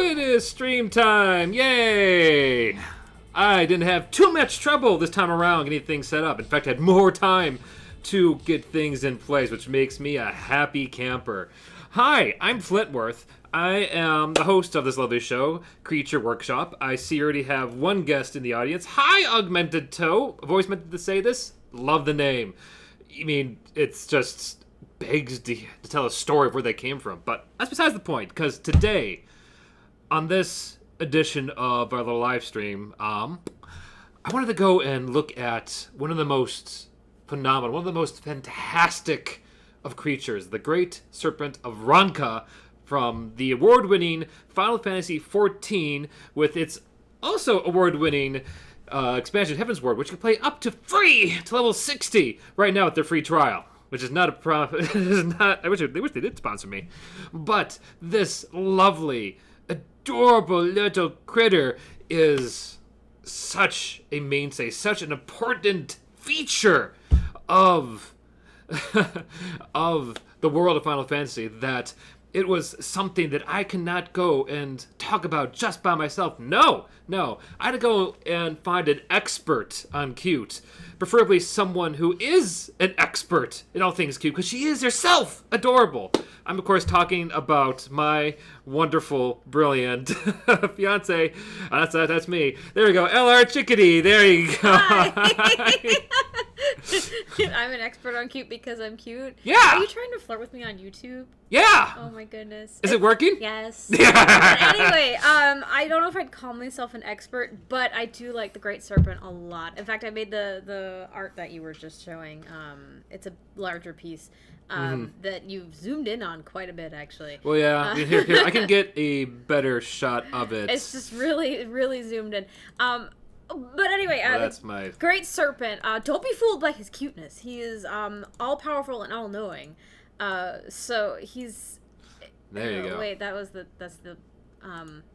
It is stream time! Yay! I didn't have too much trouble this time around getting things set up. In fact, I had more time to get things in place, which makes me a happy camper. Hi, I'm Flintworth. I am the host of this lovely show, Creature Workshop. I see you already have one guest in the audience. Hi, Augmented Toe. I've always meant to say this. Love the name. I mean, it's just begs to tell a story of where they came from. But that's besides the point, because today, on this edition of our little live stream, I wanted to go and look at one of the most phenomenal, one of the most fantastic of creatures, the Great Serpent of Ronka, from the award-winning Final Fantasy XIV, with its also award-winning expansion Heaven's Ward, which you can play up to free to level 60 right now with their free trial. Which is not a profit. I wish they did sponsor me. But this lovely, adorable little critter is such a mainstay, such an important feature of of the world of Final Fantasy that it was something that I cannot go and talk about just by myself. No. I had to go and find an expert on cute. Preferably someone who is an expert in all things cute, because she is herself adorable. I'm, of course, talking about my wonderful, brilliant fiance. That's me. There we go. LRChickadee. There you go. Hi. I'm an expert on cute because I'm cute. Yeah. Are you trying to flirt with me on YouTube? Yeah. Oh my goodness. Is it working? Yes. But anyway, I don't know if I'd call myself an expert, but I do like the Great Serpent a lot. In fact, I made the art that you were just showing. It's a larger piece that you've zoomed in on quite a bit, actually. Well, yeah. Here, I can get a better shot of it. It's just really, really zoomed in. But anyway, that's my Great Serpent. Don't be fooled by his cuteness. He is all powerful and all knowing. So he's. There you go. Wait, that's the.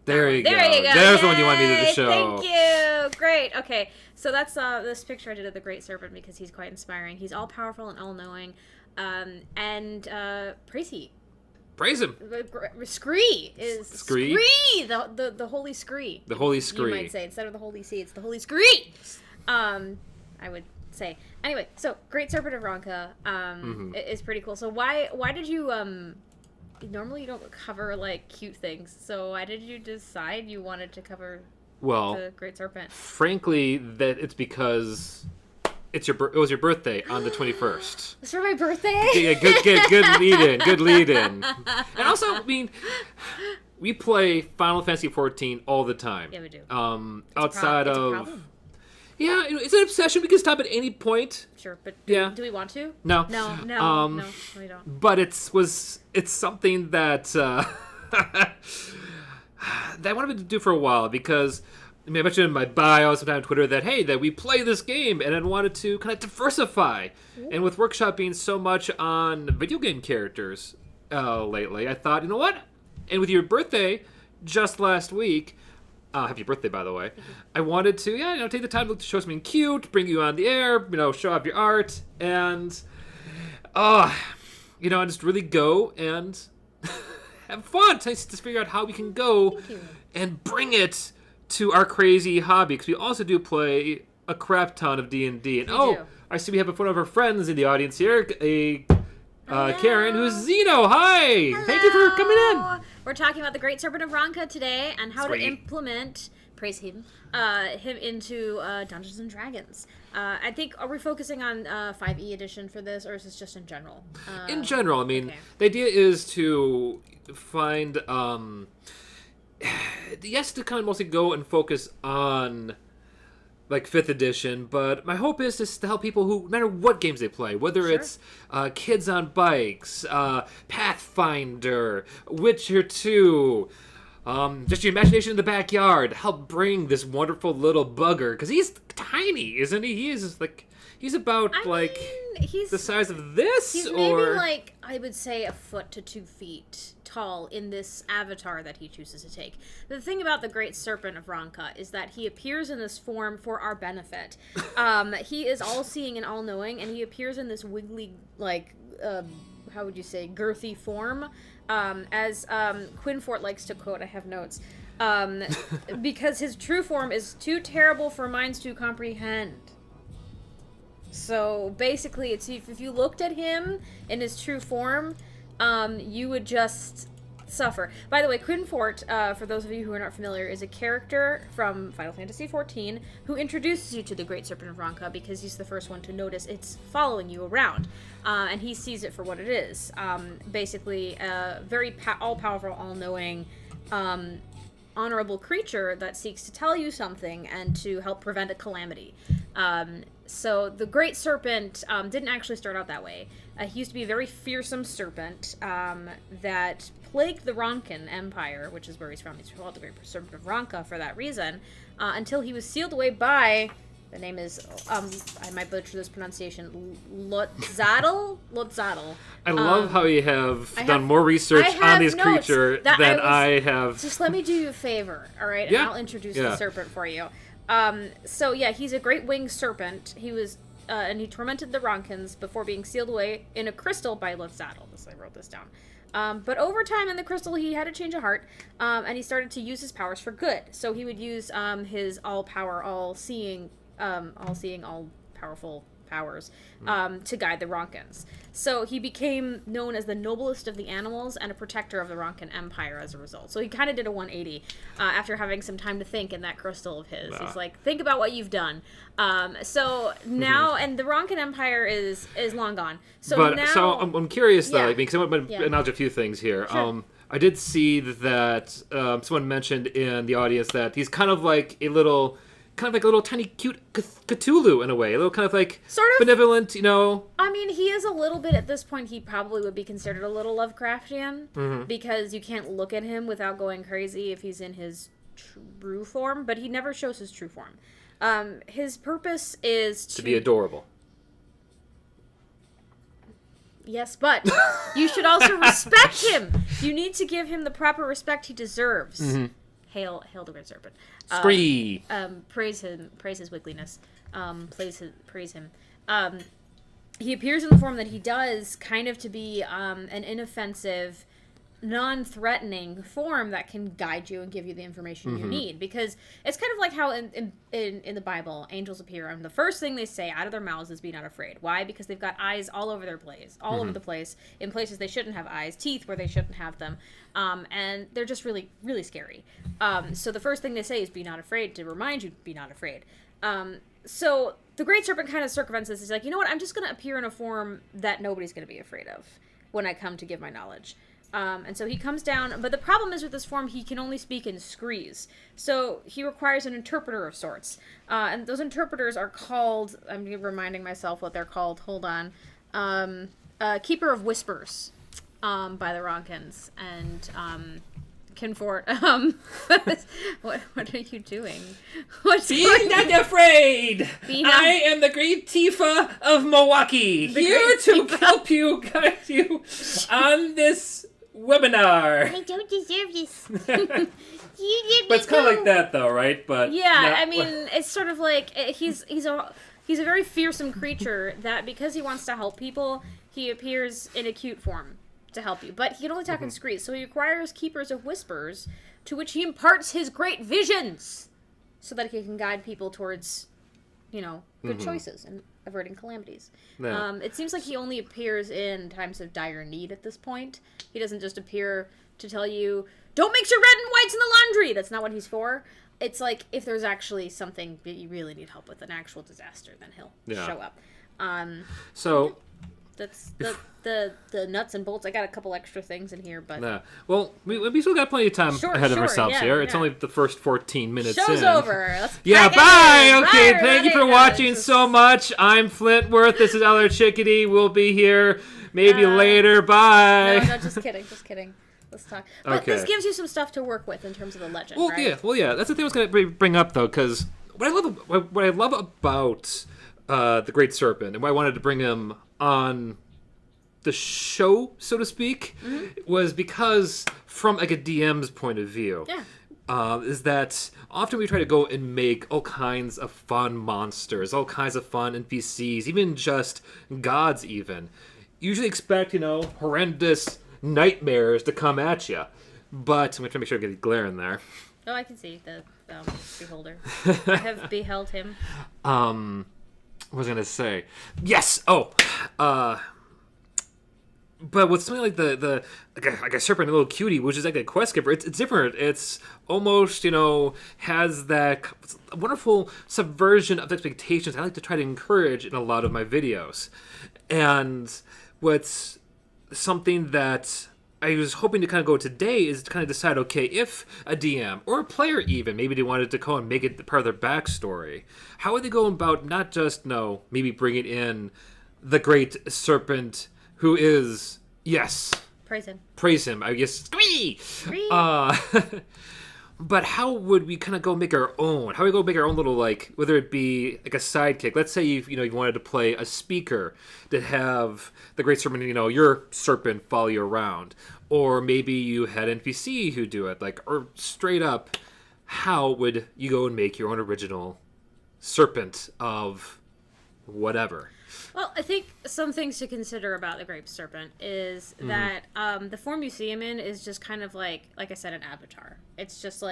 There you go. There you go. There's the one you wanted me to show. Thank you. Great. Okay, so that's this picture I did of the Great Serpent because he's quite inspiring. He's all powerful and all knowing, and praise he. Praise him. Scree is Scree? the holy Scree. The holy Scree. You might say instead of the holy sea, it's the holy Scree. I would say. Anyway, so Great Serpent of Ronka is pretty cool. So why did you normally you don't cover like cute things. So why did you decide you wanted to cover the Great Serpent? Frankly, that it's because it was your birthday on the 21st. It's for my birthday? Yeah, good lead in. And also, I mean, we play Final Fantasy XIV all the time. Yeah, we do. Outside it's a of problem. Yeah, it's an obsession. We can stop at any point. Sure, but do we want to? No. No, we don't. But it's something that that I wanted to do for a while because I mentioned in my bio sometime on Twitter that we play this game and I wanted to kind of diversify. Ooh. And with Workshop being so much on video game characters lately, I thought, you know what? And with your birthday just last week. Happy birthday, by the way. I wanted to, take the time to show something cute, bring you on the air, show off your art, and, just really go and have fun. To figure out how we can go and bring it to our crazy hobby, because we also do play a crap ton of D&D. And I see we have one of our friends in the audience here, Karen, who's Zeno. Hi! Hello. Thank you for coming in. We're talking about the Great Serpent of Ronka today and how to implement, praise him into Dungeons and Dragons. I think, are we focusing on 5e edition for this, or is this just in general? In general, I mean, the idea is to find, yes, to kind of mostly go and focus on like 5th edition, but my hope is to help people who, no matter what games they play, whether it's Kids on Bikes, Pathfinder, Witcher 2, just your imagination in the backyard, help bring this wonderful little bugger, because he's tiny, isn't he? He's about he's the size of this, he's maybe I would say a foot to 2 feet tall in this avatar that he chooses to take. The thing about the Great Serpent of Ronka is that he appears in this form for our benefit. He is all-seeing and all-knowing, and he appears in this wiggly, how would you say, girthy form. As Quinfort likes to quote, I have notes, because his true form is too terrible for minds to comprehend. So basically, it's if you looked at him in his true form, you would just suffer. By the way, Quinfort, for those of you who are not familiar, is a character from Final Fantasy XIV who introduces you to the Great Serpent of Ronka because he's the first one to notice it's following you around. And he sees it for what it is. Basically, a very all-powerful, all-knowing, honorable creature that seeks to tell you something and to help prevent a calamity. So the Great Serpent didn't actually start out that way. He used to be a very fearsome serpent that plagued the Ronkan Empire, which is where he's from. He's called the Great Serpent of Ronka for that reason, until he was sealed away by, the name is, I might butcher this pronunciation, Lotzadel? Lotzadel. I love how you have done more research on this creature than I have. Just let me do you a favor, all right? Yeah. And I'll introduce the serpent for you. So yeah, he's a great winged serpent. He was, and he tormented the Ronkans before being sealed away in a crystal by Lotzadel. I wrote this down. But over time in the crystal, he had a change of heart, and he started to use his powers for good. So he would use his all-power, all-seeing, all-powerful powers to guide the Ronkans. So he became known as the noblest of the animals and a protector of the Ronkan Empire as a result. So he kind of did a 180 after having some time to think in that crystal of his. He's like, think about what you've done. So now, and the Ronkan Empire is long gone. So now, I'm curious though, because I'm going to acknowledge a few things here. Sure. I did see that someone mentioned in the audience that he's kind of like a little tiny cute Cthulhu in a way, a little kind of like sort of benevolent, you know. I mean, he is a little bit at this point. He probably would be considered a little Lovecraftian because you can't look at him without going crazy if he's in his true form. But he never shows his true form. His purpose is to be adorable. Yes, but you should also respect him. You need to give him the proper respect he deserves. Hail the Great Serpent. Spree. Praise his wiggliness. Praise him. He appears in the form that he does, kind of to be an inoffensive, non-threatening form that can guide you and give you the information you need. Because it's kind of like how in the Bible, angels appear, and the first thing they say out of their mouths is "Be not afraid." Why? Because they've got eyes all over their place, over the place, in places they shouldn't have eyes, teeth where they shouldn't have them, and they're just really, really scary. So the first thing they say is "Be not afraid," to remind you, "Be not afraid." So the Great Serpent kind of circumvents this. He's like, you know what? I'm just going to appear in a form that nobody's going to be afraid of when I come to give my knowledge. And so he comes down, but the problem is with this form, he can only speak in screes. So he requires an interpreter of sorts. And those interpreters are called, I'm reminding myself what they're called, hold on, Keeper of Whispers by the Ronkans. And Kinfort, what are you doing? Be not afraid! I am the Great Tifa of Milwaukee, here to help you, guide you on this webinar. I don't deserve this. But it's kind of like that, though, right? But yeah, I mean, it's sort of like he's a very fearsome creature that because he wants to help people, he appears in a cute form to help you. But he can only talk in screes, so he requires keepers of whispers, to which he imparts his great visions, so that he can guide people towards, good choices and averting calamities. Yeah. It seems like he only appears in times of dire need at this point. He doesn't just appear to tell you, don't mix your red and whites in the laundry! That's not what he's for. It's like, if there's actually something that you really need help with, an actual disaster, then he'll show up. So... That's the nuts and bolts. I got a couple extra things in here, but... Yeah. Well, we still got plenty of time ahead of ourselves here. It's only the first 14 minutes Show's in. over. Let's bye! Okay, bye, thank you for watching so much. I'm Flintworth. This is LRChickadee. We'll be here maybe later. Bye! No, just kidding. Let's talk. But this gives you some stuff to work with in terms of the legend, right? Yeah. That's the thing I was going to bring up, though, because what I love about the Great Serpent, and why I wanted to bring him on the show, so to speak, was because from like a DM's point of view, is that often we try to go and make all kinds of fun monsters, all kinds of fun NPCs, even just gods even. Usually expect, horrendous nightmares to come at you. But I'm going to try to make sure I get the glare in there. Oh, I can see the beholder. I have beheld him. What was I gonna say? Yes. But with something like the like a serpent, a little cutie, which is like a quest giver, it's different. It's almost has that wonderful subversion of expectations I like to try to encourage in a lot of my videos. And what's something that I was hoping to kind of go today is to kind of decide, okay, if a DM or a player even, maybe they wanted to go and make it part of their backstory, how would they go about not just, maybe bringing in the Great Serpent, who is, yes. Praise him. I guess, Scree! But how would we kind of go make our own? How would we go make our own little, whether it be like a sidekick? Let's say you wanted to play a speaker to have the Great Serpent, your serpent follow you around. Or maybe you had NPC who do it, or straight up, how would you go and make your own original serpent of whatever? Well, I think some things to consider about the Great Serpent is that the form you see him in is just kind of like I said, an avatar. It's just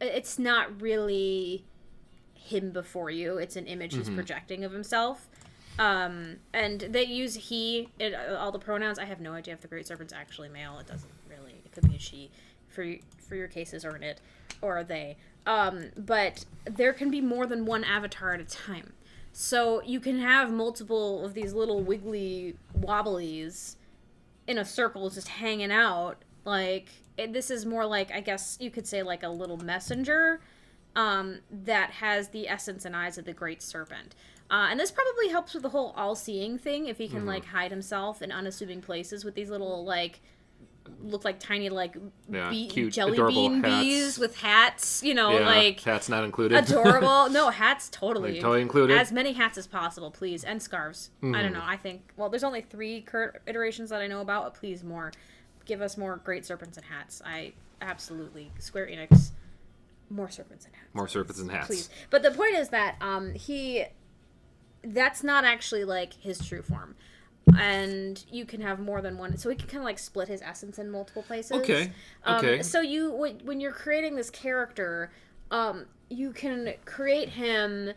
it's not really him before you. It's an image he's projecting of himself. And they use he in all the pronouns. I have no idea if the Great Serpent's actually male. It doesn't really. It could be a she for your cases, or an it, or a they. But there can be more than one avatar at a time. So you can have multiple of these little wiggly wobblies in a circle just hanging out. This is more like, I guess you could say, like a little messenger that has the essence and eyes of the Great Serpent. And this probably helps with the whole all-seeing thing, if he can, hide himself in unassuming places with these little, look like tiny, cute, jelly bean bees with hats, hats not included. Adorable. No, hats totally. Totally included. As many hats as possible, please. And scarves. I don't know. I think, there's only 3 current iterations that I know about. Please, more. Give us more Great Serpents and hats. I absolutely. Square Enix. More serpents and hats. More serpents and hats. Please. But the point is that that's not actually, his true form. And you can have more than one, so he can kind of split his essence in multiple places. Okay. So when you're creating this character, you can create him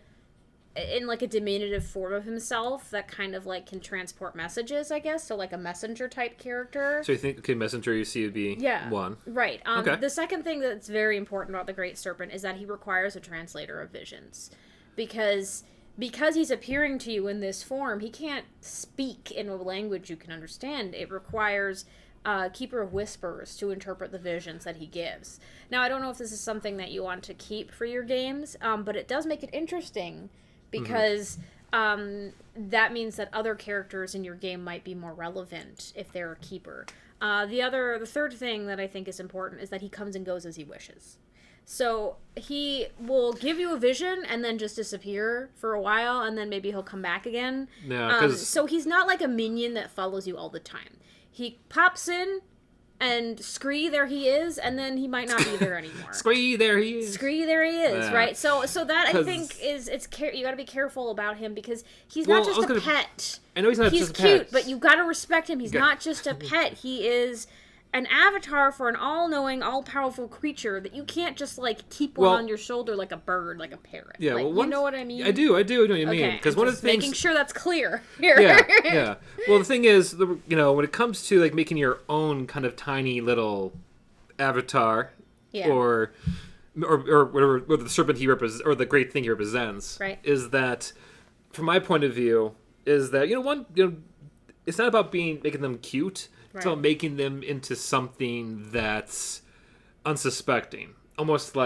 in a diminutive form of himself that kind of can transport messages, I guess. So a messenger type character. So you think messenger you see would be one, right? The second thing that's very important about the Great Serpent is that he requires a translator of visions, because he's appearing to you in this form, he can't speak in a language you can understand. It requires Keeper of Whispers to interpret the visions that he gives. Now, I don't know if this is something that you want to keep for your games, but it does make it interesting, because that means that other characters in your game might be more relevant if they're a keeper. The third thing that I think is important is that he comes and goes as he wishes. So he will give you a vision and then just disappear for a while, and then maybe he'll come back again. Yeah, so he's not like a minion that follows you all the time. He pops in, and Scree, there he is, and then he might not be there anymore. Scree, there he is. Scree, there he is, right? So that I think is you got to be careful about him, because he's not just a pet. I know he's not just a pet. He's cute, but you got to respect him. He's not just a pet. He is an avatar for an all-knowing, all-powerful creature that you can't just keep on your shoulder like a bird, like a parrot. Yeah, you know what I mean? I do know what you mean. Because one of the things, making sure that's clear here. Yeah. Well, the thing is, when it comes to making your own kind of tiny little avatar, or whatever, the serpent he represents, or the great thing he represents, right, is that, from my point of view, is that it's not about making them cute. It's about making them into something that's unsuspecting. Almost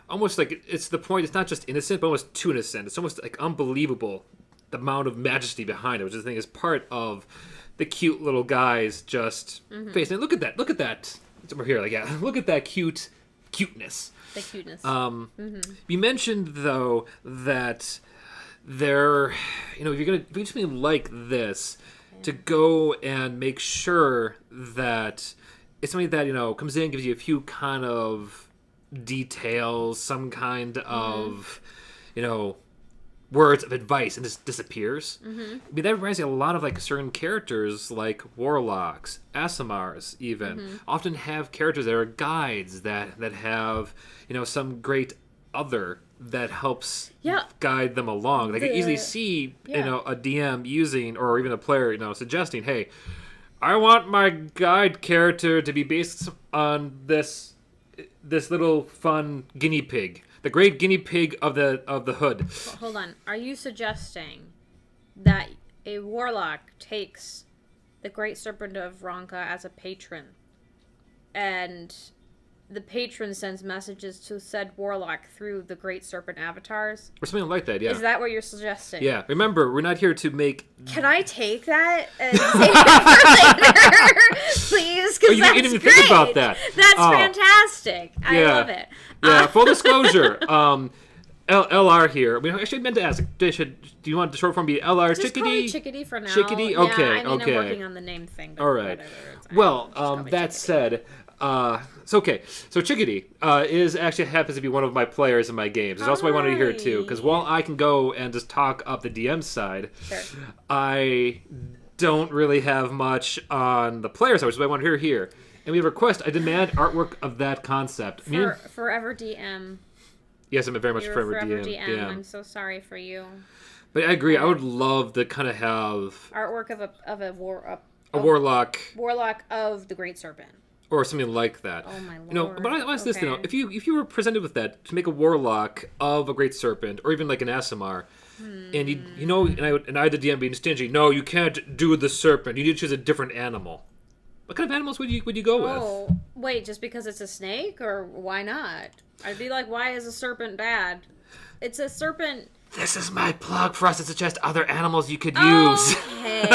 almost like it's the point, it's not just innocent, but almost too innocent. It's almost unbelievable, the amount of majesty behind it, which I think is part of the cute little guy's just face. And look at that. It's over here, look at that cuteness. The cuteness. You mentioned, though, that if you do something like this, to go and make sure that it's something that comes in, gives you a few kind of details, some kind of words of advice and just disappears. Mm-hmm. I mean, that reminds me a lot of like certain characters like warlocks, Asimars even, often have characters that are guides that have, some great other that helps guide them along. They can easily see, a DM using, or even a player, suggesting, hey, I want my guide character to be based on this little fun guinea pig. The great guinea pig of the hood. Well, hold on. Are you suggesting that a warlock takes the Great Serpent of Ronka as a patron, and the patron sends messages to said warlock through the Great Serpent avatars? Or something like that, yeah. Is that what you're suggesting? Yeah. Remember, we're not here to make... Can I take that and save it for later? Please, because that's you didn't even great. think about that. That's fantastic. I love it. Yeah, full disclosure. LR here. I actually meant to ask. Do you want the short form to be LRChickadee? Just call me Chickadee for now. Chickadee? Okay, I'm working on the name thing. All right. Whatever. Well, that said... So Chickadee happens to be one of my players in my games. That's also why I wanted to hear it too, because while I can go and just talk up the DM side, I don't really have much on the player side, which is what I want to hear here. And we have a request. I demand artwork of that concept. Forever DM. Yes, I'm very much forever DM. DM. I'm so sorry for you. But I agree. I would love to kind of have artwork of a warlock. Warlock of the Great Serpent. Or something like that. Oh my lord! But I ask this, if you were presented with that to make a warlock of a great serpent, or even like an Asimar, and I had the DM being stingy. No, you can't do the serpent. You need to choose a different animal. What kind of animals would you go with? Oh, wait, just because it's a snake, or why not? I'd be like, why is a serpent bad? It's a serpent. This is my plug for us to suggest other animals you could use. Okay.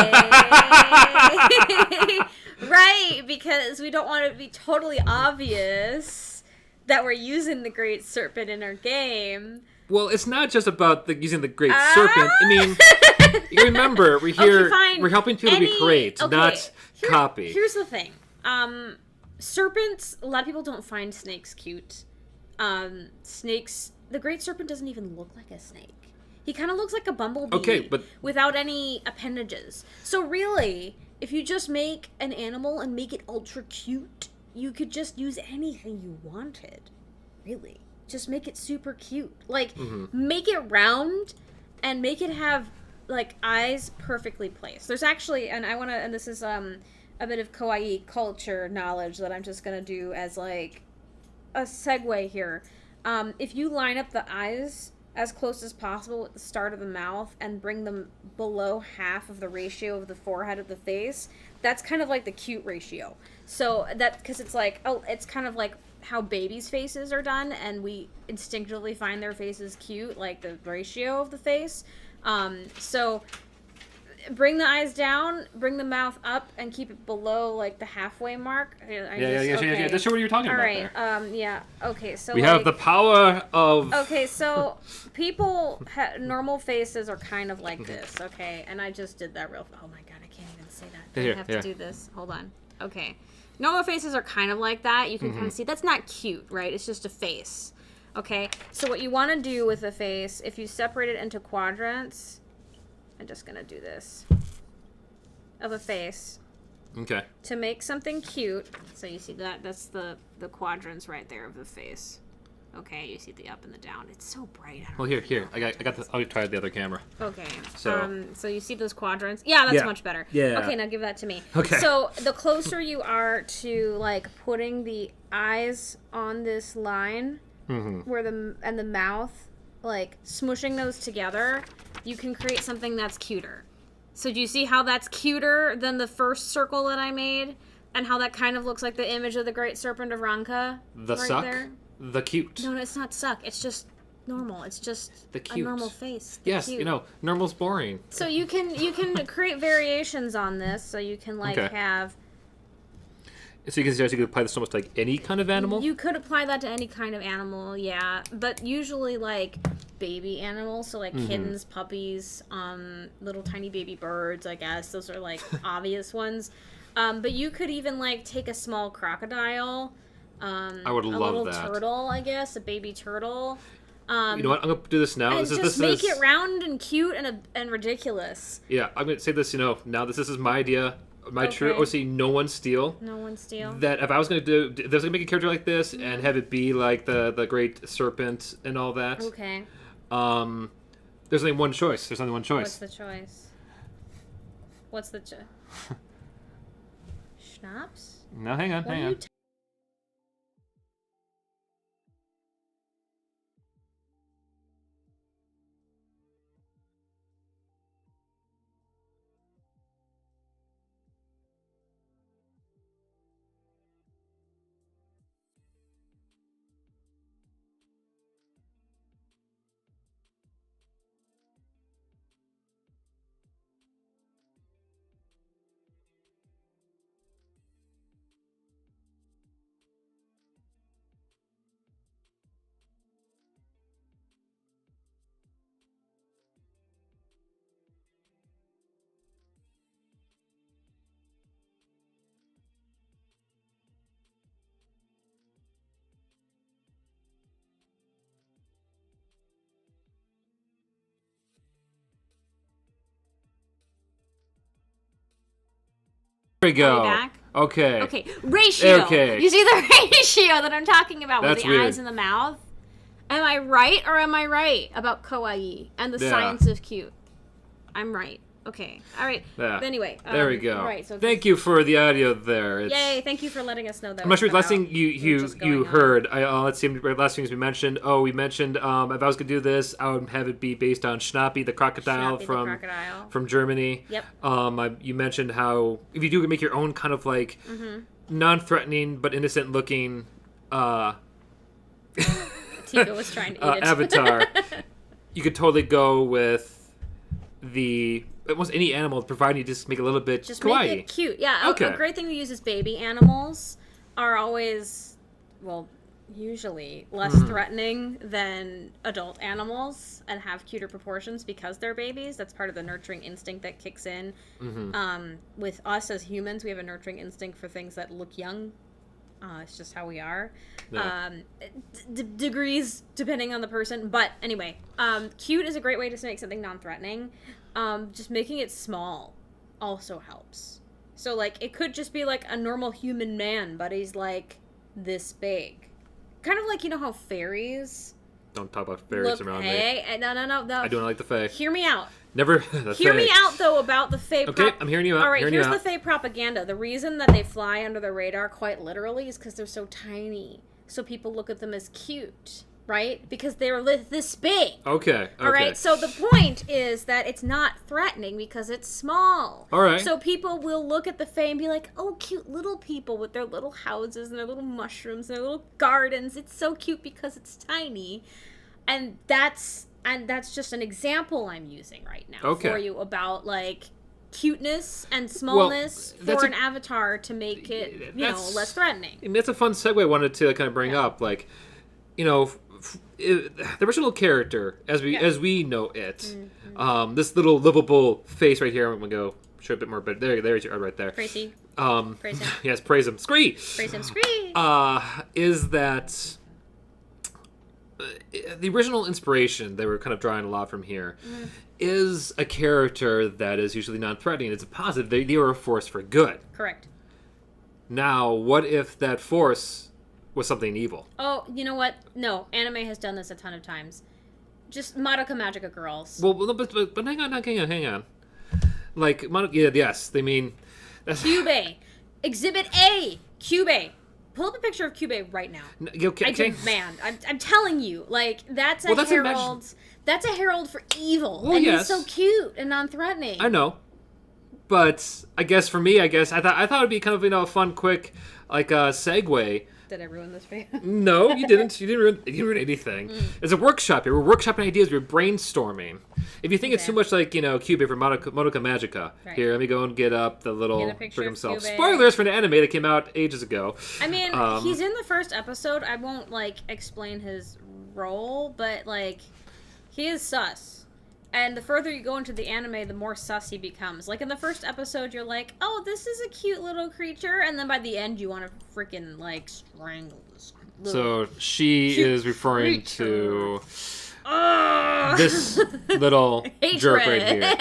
Right, because we don't want it to be totally obvious that we're using the Great Serpent in our game. Well, it's not just about using the Great Serpent. I mean, you remember, we're here, we're helping people to be great, not copy. Here's the thing. Serpents, a lot of people don't find snakes cute. Snakes, the Great Serpent doesn't even look like a snake. He kind of looks like a bumblebee without any appendages. So really, if you just make an animal and make it ultra cute, you could just use anything you wanted. Really. Just make it super cute. Like, make it round and make it have, like, eyes perfectly placed. There's actually, and this is a bit of kawaii culture knowledge that I'm just going to do as, like, a segue here. If you line up the eyes as close as possible at the start of the mouth and bring them below half of the ratio of the forehead of the face, that's kind of like the cute ratio. So because it's like, it's kind of like how babies' faces are done, and we instinctively find their faces cute, like the ratio of the face. So bring the eyes down, bring the mouth up, and keep it below like the halfway mark. Yeah. That's what you're talking about. All right. Yeah. Okay. So we have the power of. Okay. So people normal faces are kind of like this. Okay. And I just did that real. Oh my god! I can't even say that. I have to do this. Hold on. Okay. Normal faces are kind of like that. You can kind of see that's not cute, right? It's just a face. Okay. So what you want to do with a face, if you separate it into quadrants. I'm just going to do this. Of a face. Okay. To make something cute. So you see that's the quadrants right there of the face. Okay, you see the up and the down. It's so bright. Well, here. I got this. I'll try the other camera. Okay. So you see those quadrants? Yeah, that's much better. Yeah. Okay, now give that to me. Okay. So the closer you are to like putting the eyes on this line, where the mouth, like smushing those together, you can create something that's cuter. So do you see how that's cuter than the first circle that I made? And how that kind of looks like the image of the Great Serpent of Ronka? The right suck? There? The cute. No, it's not suck. It's just normal. It's just the cute. A normal face. Yes, cute. normal's boring. So you can create variations on this. So you can have. So you can apply this almost like any kind of animal? You could apply that to any kind of animal, yeah. But usually like baby animals, so like kittens, puppies, little tiny baby birds, I guess. Those are like obvious ones. But you could even like take a small crocodile, I would love a little that. turtle, I guess, a baby turtle. You know what? I'm gonna do this now. And This just is make it round and cute and ridiculous. Yeah, I'm gonna say this. Now this is my idea. My true Okay. OC, no one steal. No one steal. That if I was gonna make a character like this and have it be like the Great Serpent and all that. Okay. There's only one choice. There's only one choice. What's the Schnapps? No, hang on, What hang are on. you There we go. Are we back? Okay. Okay, ratio. Okay. You see the ratio that I'm talking about That's with the weird. eyes and the mouth? Am I right or am I right about kawaii and the Yeah. science of cute? I'm right. Okay. All right. Yeah. Anyway. There we go. Right. So Thank you for the audio there. Yay! Thank you for letting us know that. I'm not sure. was Last thing about- you was just going you on. heard. Let's see. Last things we mentioned. Oh, we mentioned if I was gonna do this, I would have it be based on Schnappi, the crocodile Schnappi the from crocodile. from Germany. Yep. You mentioned how if you do make your own kind of like non-threatening but innocent-looking Tico was trying to eat it. avatar, you could totally go with the almost any animal, provided you just make it a little bit Just kawaii. make it cute. Yeah. Okay. A great thing to use is baby animals are always, well, usually less threatening than adult animals and have cuter proportions because they're babies. That's part of the nurturing instinct that kicks in. With us as humans, we have a nurturing instinct for things that look young. It's just how we are. Yeah. Degrees depending on the person. But anyway, cute is a great way to make something non-threatening. Just making it small also helps. So, like, it could just be, like, a normal human man, but he's, like, this big. Kind of like, you know how fairies Don't talk about fairies look... around me. Hey, no. I don't like the fae. Hear me out. Never. The Hear fae. me out, though, about the Fae. Okay, I'm hearing you out. All right, hearing here's you the out. Fae propaganda. The reason that they fly under the radar, quite literally, is because they're so tiny. So people look at them as cute, right? Because they're this big. Okay. All right, so the point is that it's not threatening because it's small. All right. So people will look at the Fae and be like, oh, cute little people with their little houses and their little mushrooms and their little gardens. It's so cute because it's tiny. And that's just an example I'm using right now for you about, like, cuteness and smallness for an avatar to make it, less threatening. And that's a fun segue I wanted to kind of bring up. Like, the original character, as we know it, this little livable face right here. I'm gonna go show a bit more, but there's your right there. Crazy. Praise him. Yes, praise him. Scree. Praise him. Scree. Is that the original inspiration they were kind of drawing a lot from here is a character that is usually non-threatening. It's a positive. They are a force for good. Correct. Now, what if that force was something evil? Oh, you know what? No, anime has done this a ton of times. Just Madoka Magica girls. Well, but hang on. Like, yes, they mean... Kyubey. Exhibit A. Kyubey. Pull up a picture of Kyubey right now. Okay. I demand. I'm telling you, like, that's a herald. That's a herald for evil. Well, and yes. he's so cute and non-threatening. I know. But I guess for me, I thought it'd be kind of, a fun, quick, like, segue. Did I ruin this for you? No, you didn't. You didn't ruin anything. It's a workshop here. We're workshopping ideas. We're brainstorming. If you think it's too much like, Kyubey from Madoka Magica, here, let me go and get up the little picture for of himself. Kyubey. Spoilers for an anime that came out ages ago. I mean, he's in the first episode. I won't, like, explain his role, but, like, he is sus. And the further you go into the anime, the more sus he becomes. Like, in the first episode, you're like, oh, this is a cute little creature. And then by the end, you want to freaking, like, strangle this So she cute is referring creature. to this little jerk right here.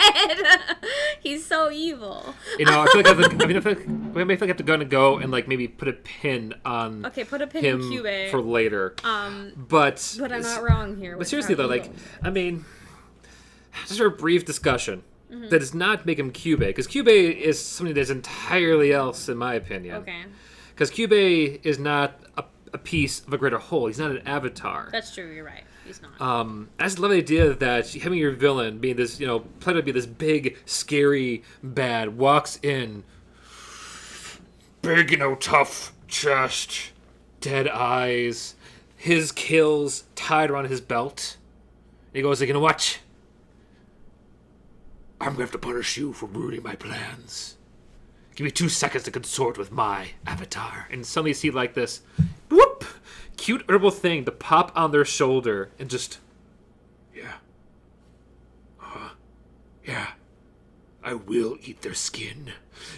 He's so evil. You know, I feel like I have to go and like maybe put a pin on Put a pin him in Cube. for later. But I'm not wrong here. But seriously though, like, I mean, just for a brief discussion, that does not make him Cube, because Cube is something that's entirely else in my opinion. Okay. Because Cube is not a piece of a greater whole. He's not an avatar. That's true. You're right. He's not. I just love the idea that having your villain being this, played to be this big, scary bad, walks in, big, tough chest, dead eyes, his kills tied around his belt. And he goes like, you know what? I'm going to have to punish you for ruining my plans. Give me 2 seconds to consort with my avatar. And suddenly you see like this, whoop, cute herbal thing to pop on their shoulder and just, yeah, I will eat their skin.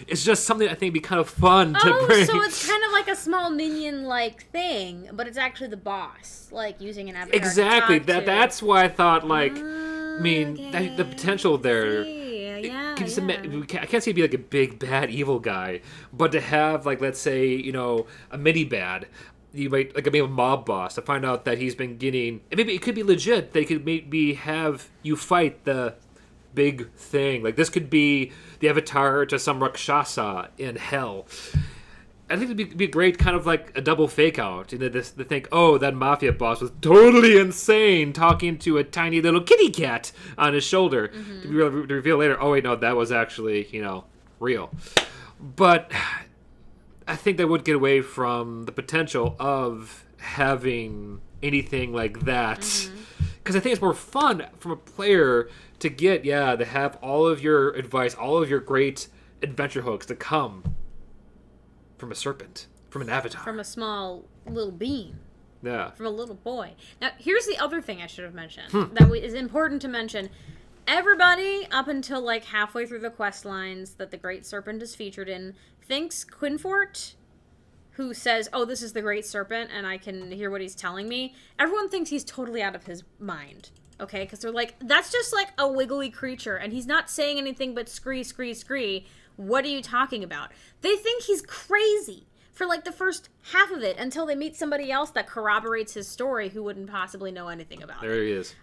It's just something I think would be kind of fun to bring. So it's kind of like a small minion-like thing, but it's actually the boss, like using an avatar. Exactly. To talk to. That's why I thought, like, the potential there. Yeah. I can't say he'd be like a big bad evil guy, but to have like, let's say, a mini bad, you might like maybe a mob boss, to find out that he's been getting. And maybe it could be legit. They could maybe have you fight the big thing. Like this could be the avatar to some Rakshasa in hell. I think it'd be great, kind of like a double fake out. To think, oh, that mafia boss was totally insane, talking to a tiny little kitty cat on his shoulder. To reveal later, oh wait, no, that was actually, real. But I think they would get away from the potential of having anything like that. Because I think it's more fun from a player to get, to have all of your advice, all of your great adventure hooks to come from a serpent, from an avatar. From a small little being. Yeah. From a little boy. Now, here's the other thing I should have mentioned that is important to mention. Everybody, up until like halfway through the quest lines that the Great Serpent is featured in, thinks Quinfort, who says, oh, this is the Great Serpent, and I can hear what he's telling me. Everyone thinks he's totally out of his mind. Okay? Because they're like, that's just like a wiggly creature, and he's not saying anything but scree, scree, scree. What are you talking about? They think he's crazy for like the first half of it until they meet somebody else that corroborates his story who wouldn't possibly know anything about it. There he is.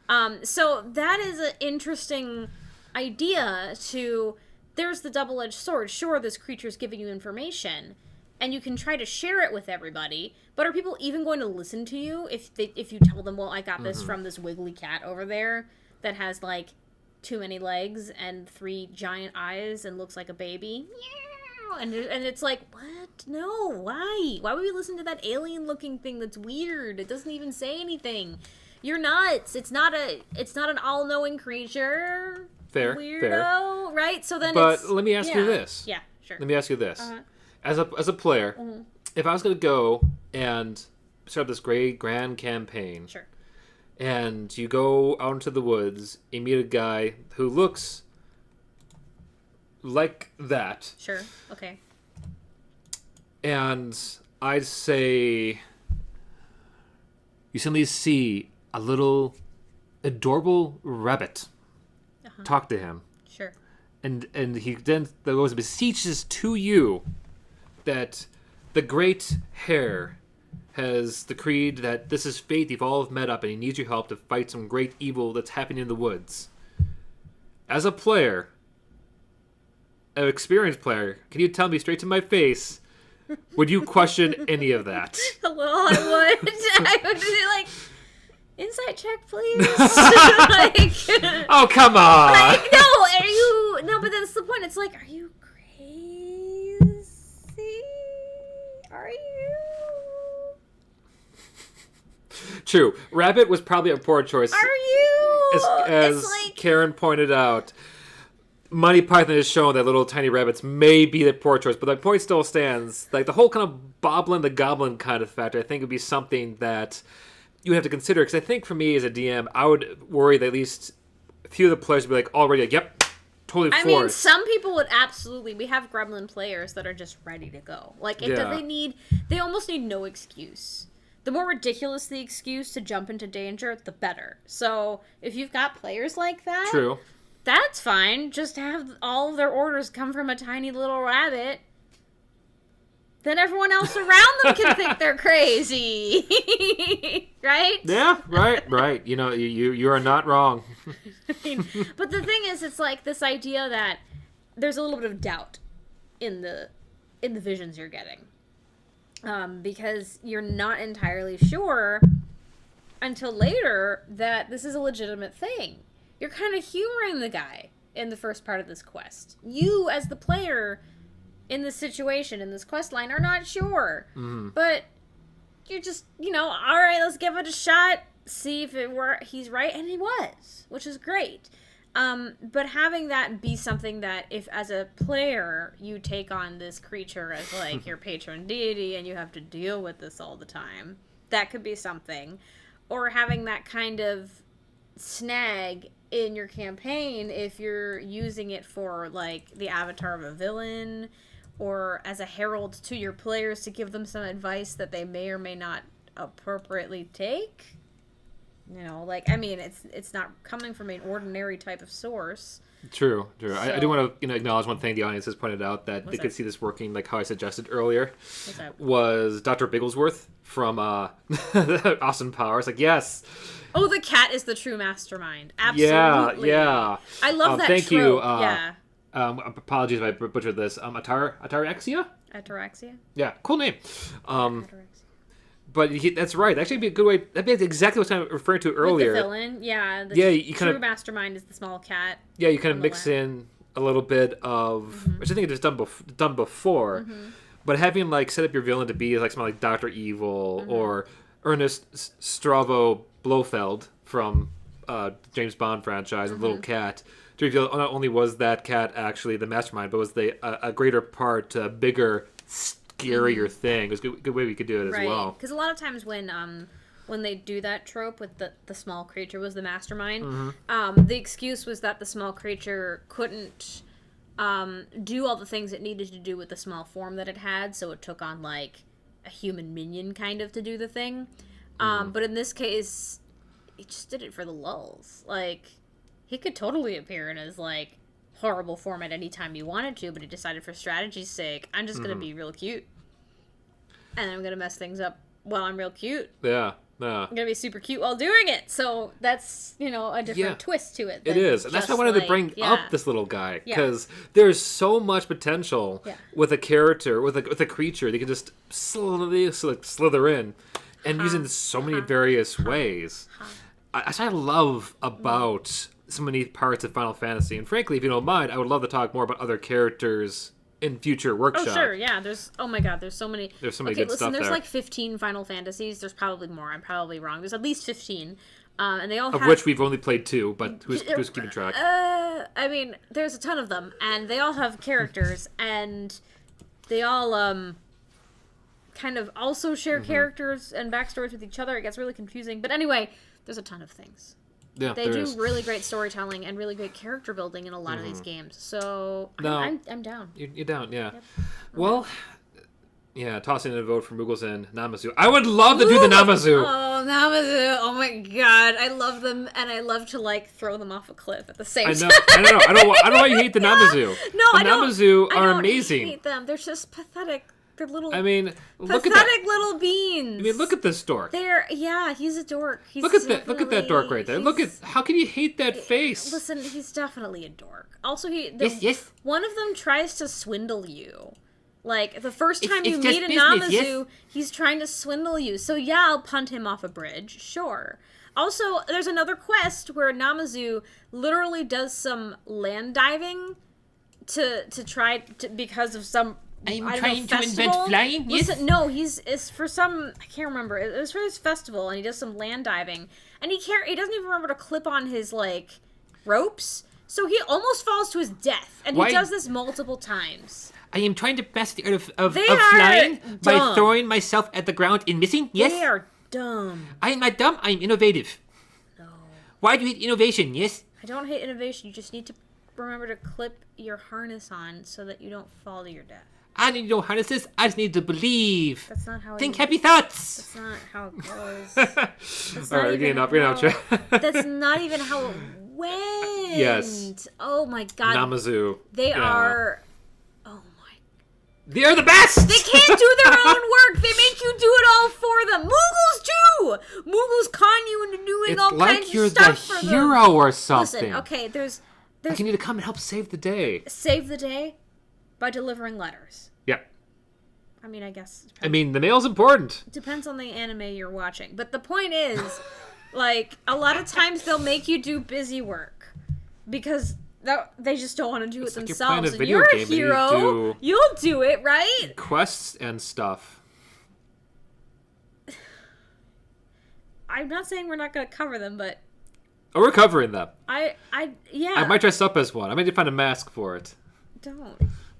So that is an interesting idea to, there's the double-edged sword. Sure, this creature's giving you information, and you can try to share it with everybody, but are people even going to listen to you if you tell them, well, I got this from this wiggly cat over there that has like too many legs and 3 giant eyes and looks like a baby? And it's like, what? No, why? Why would we listen to that alien-looking thing that's weird? It doesn't even say anything. You're nuts. It's not an all-knowing creature. Fair. Weirdo, right? So then But let me ask you this. Yeah, sure. Let me ask you this. As a player, if I was going to go and start this great grand campaign, Sure. and you go out into the woods, you meet a guy who looks like that. Sure. Okay. And I'd say you suddenly see a little adorable rabbit. Talk to him. Sure. And he then goes and beseeches to you that the great hare has decreed that this is fate, you've all met up, and he needs your help to fight some great evil that's happening in the woods. As a player, an experienced player, can you tell me straight to my face, would you question any of that? Well, I would. I would be like, insight check, please. Like, oh, come on. Like, no, but that's the point. It's like, are you crazy? Are you? True. Rabbit was probably a poor choice. Are you? As like... Karen pointed out, Monty Python has shown that little tiny rabbits may be the poor choice, but the point still stands. Like, the whole kind of Boblin the Goblin kind of factor, I think would be something that you have to consider. Because I think for me as a DM, I would worry that at least a few of the players would be like, already like, yep, totally for it. I mean, some people would absolutely. We have Gremlin players that are just ready to go. Like, they almost need no excuse the more ridiculous the excuse to jump into danger, the better. So if you've got players like that, True. That's fine. Just have all of their orders come from a tiny little rabbit. Then everyone else around them can think they're crazy. Right? Yeah, right. You know, you are not wrong. I mean, but the thing is, it's like this idea that there's a little bit of doubt in the visions you're getting. Because you're not entirely sure until later that this is a legitimate thing. You're kind of humoring the guy in the first part of this quest. You, as the player in this situation, in this quest line, are not sure. But you're just, all right, let's give it a shot, see if he's right, and he was, which is great. But having that be something that if, as a player, you take on this creature as, like, your patron deity and you have to deal with this all the time, that could be something. Or having that kind of snag in your campaign if you're using it for, like, the avatar of a villain or as a herald to your players to give them some advice that they may or may not appropriately take. It's not coming from an ordinary type of source. True. So, I do want to acknowledge one thing the audience has pointed out that they could see this working like how I suggested earlier. What's that? Was Dr. Bigglesworth from Austin Powers. Like, yes. Oh, the cat is the true mastermind. Absolutely. Yeah. I love that thank trope. you. Yeah. Apologies if I butchered this. Ataraxia? Ataraxia? Yeah, cool name. Ataraxia. But that's right. That'd actually be a good way. That'd be exactly what I was referring to earlier. With the villain, yeah. You true mastermind is the small cat. Yeah, you kind of mix in a little bit of, which I think it was done before, but having like set up your villain to be like something like Dr. Evil or Ernest Stravo Blofeld from James Bond franchise, and Little Cat. To reveal not only was that cat actually the mastermind, but was a greater part, bigger, scarier thing. It was a good way we could do it as well. Because a lot of times when they do that trope with the small creature was the mastermind, the excuse was that the small creature couldn't do all the things it needed to do with the small form that it had, so it took on like a human minion kind of to do the thing. But in this case, it just did it for the lulz. Like, he could totally appear in his, like, horrible form at any time he wanted to, but he decided for strategy's sake, I'm just going to be real cute. And I'm going to mess things up while I'm real cute. Yeah. I'm going to be super cute while doing it. So that's, a different twist to it. It is. And that's why I wanted to bring up this little guy. Because there's so much potential with a character, with a creature. They can just slither in. And using so many various ways. That's what I love about so many parts of Final Fantasy. And frankly, if you don't mind, I would love to talk more about other characters in future workshops. Oh, sure, yeah. There's so many good stuff there. There's like 15 Final Fantasies. There's probably more. I'm probably wrong. There's at least 15. And they all of which we've only played 2, but who's keeping track? There's a ton of them. And they all have characters. And they all kind of also share characters and backstories with each other. It gets really confusing. But anyway, there's a ton of things. Yeah, they do really great storytelling and really great character building in a lot of these games. So I'm down. You're down, yeah. Yep. Well, tossing in a vote for Moogles and Namazu. I would love to do the Namazu. Oh, Namazu. Oh my god. I love them, and I love to, like, throw them off a cliff at the same time. I know. I don't know why you hate the Namazu. No, the Namazu are amazing. I hate them. They're just pathetic. They're little. Look at pathetic little beans. Look at this dork. He's a dork. Look at that dork right there. Look at how can you hate that face? Listen, he's definitely a dork. Also, yes. One of them tries to swindle you. Like, the first time you meet a Namazu, he's trying to swindle you. So yeah, I'll punt him off a bridge. Sure. Also, there's another quest where Namazu literally does some land diving to try to because of some. I'm trying to invent flying? Yes? Listen, no, it's for some, I can't remember. It was for this festival, and he does some land diving. And he doesn't even remember to clip on his, like, ropes. So he almost falls to his death. And he does this multiple times. I am trying to master the art of flying by throwing myself at the ground and missing? Yes? They are dumb. I am not dumb, I am innovative. No. Why do you hate innovation? Yes? I don't hate innovation. You just need to remember to clip your harness on so that you don't fall to your death. I need no harnesses. I just need to believe. That's not how. Think happy thoughts. That's not how it goes. That's All right, we're getting off track. That's not even how it went. Yes. Oh my god. Namazu. They are. Oh my. They're the best. They can't do their own work. They make you do it all for them. Moogles too. Moogles con you into doing It's all like kinds you're of stuff the for them. hero or something. Listen, okay, there's Like you need to come and help save the day. save the day by delivering letters. Yeah. I mean, I guess. I mean, the mail's important. It depends on the anime you're watching. But the point is, like, a lot of times they'll make you do busy work because they just don't want to do it like themselves. you're playing a video And game and you're you a hero. do- You'll do it, right? Quests and stuff. I'm not saying we're not going to cover them, but Oh, we're covering them. yeah. I might dress up as one. I might need to find a mask for it. Don't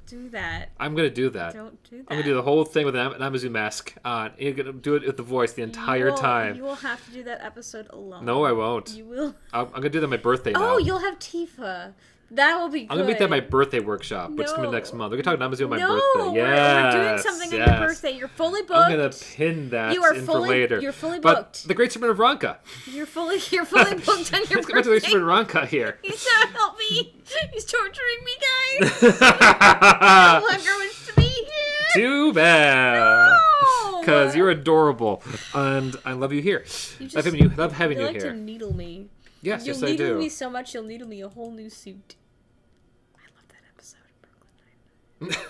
do that. I'm gonna do that. Don't do that. I'm gonna do the whole thing with an Namazu mask on. You're gonna do it with the voice the entire time. You will have to do that episode alone. No, I won't. You will. I'm gonna do that on my birthday now. Oh, you'll have Tifa. That will be good. I'm gonna make that my birthday workshop, which is coming No. next month. We're gonna talk Namazu on my No, birthday. we're doing Yes, something on yes. your birthday. You're fully booked. I'm gonna pin that You are in fully- for later. you're fully But booked. the Great Serpent of Ronka. You're fully booked on your Let's go back to the Great birthday. Serpent of Ronka here. He's trying to help me. He's torturing me, guys. No longer wish to be here. Too bad. No. Because you're adorable, and I love you here. You Love having you you like here. to needle me. Yes, You'll yes, I needle do. me so much, you'll needle me a whole new suit. I love that episode of Brooklyn Nine-Nine.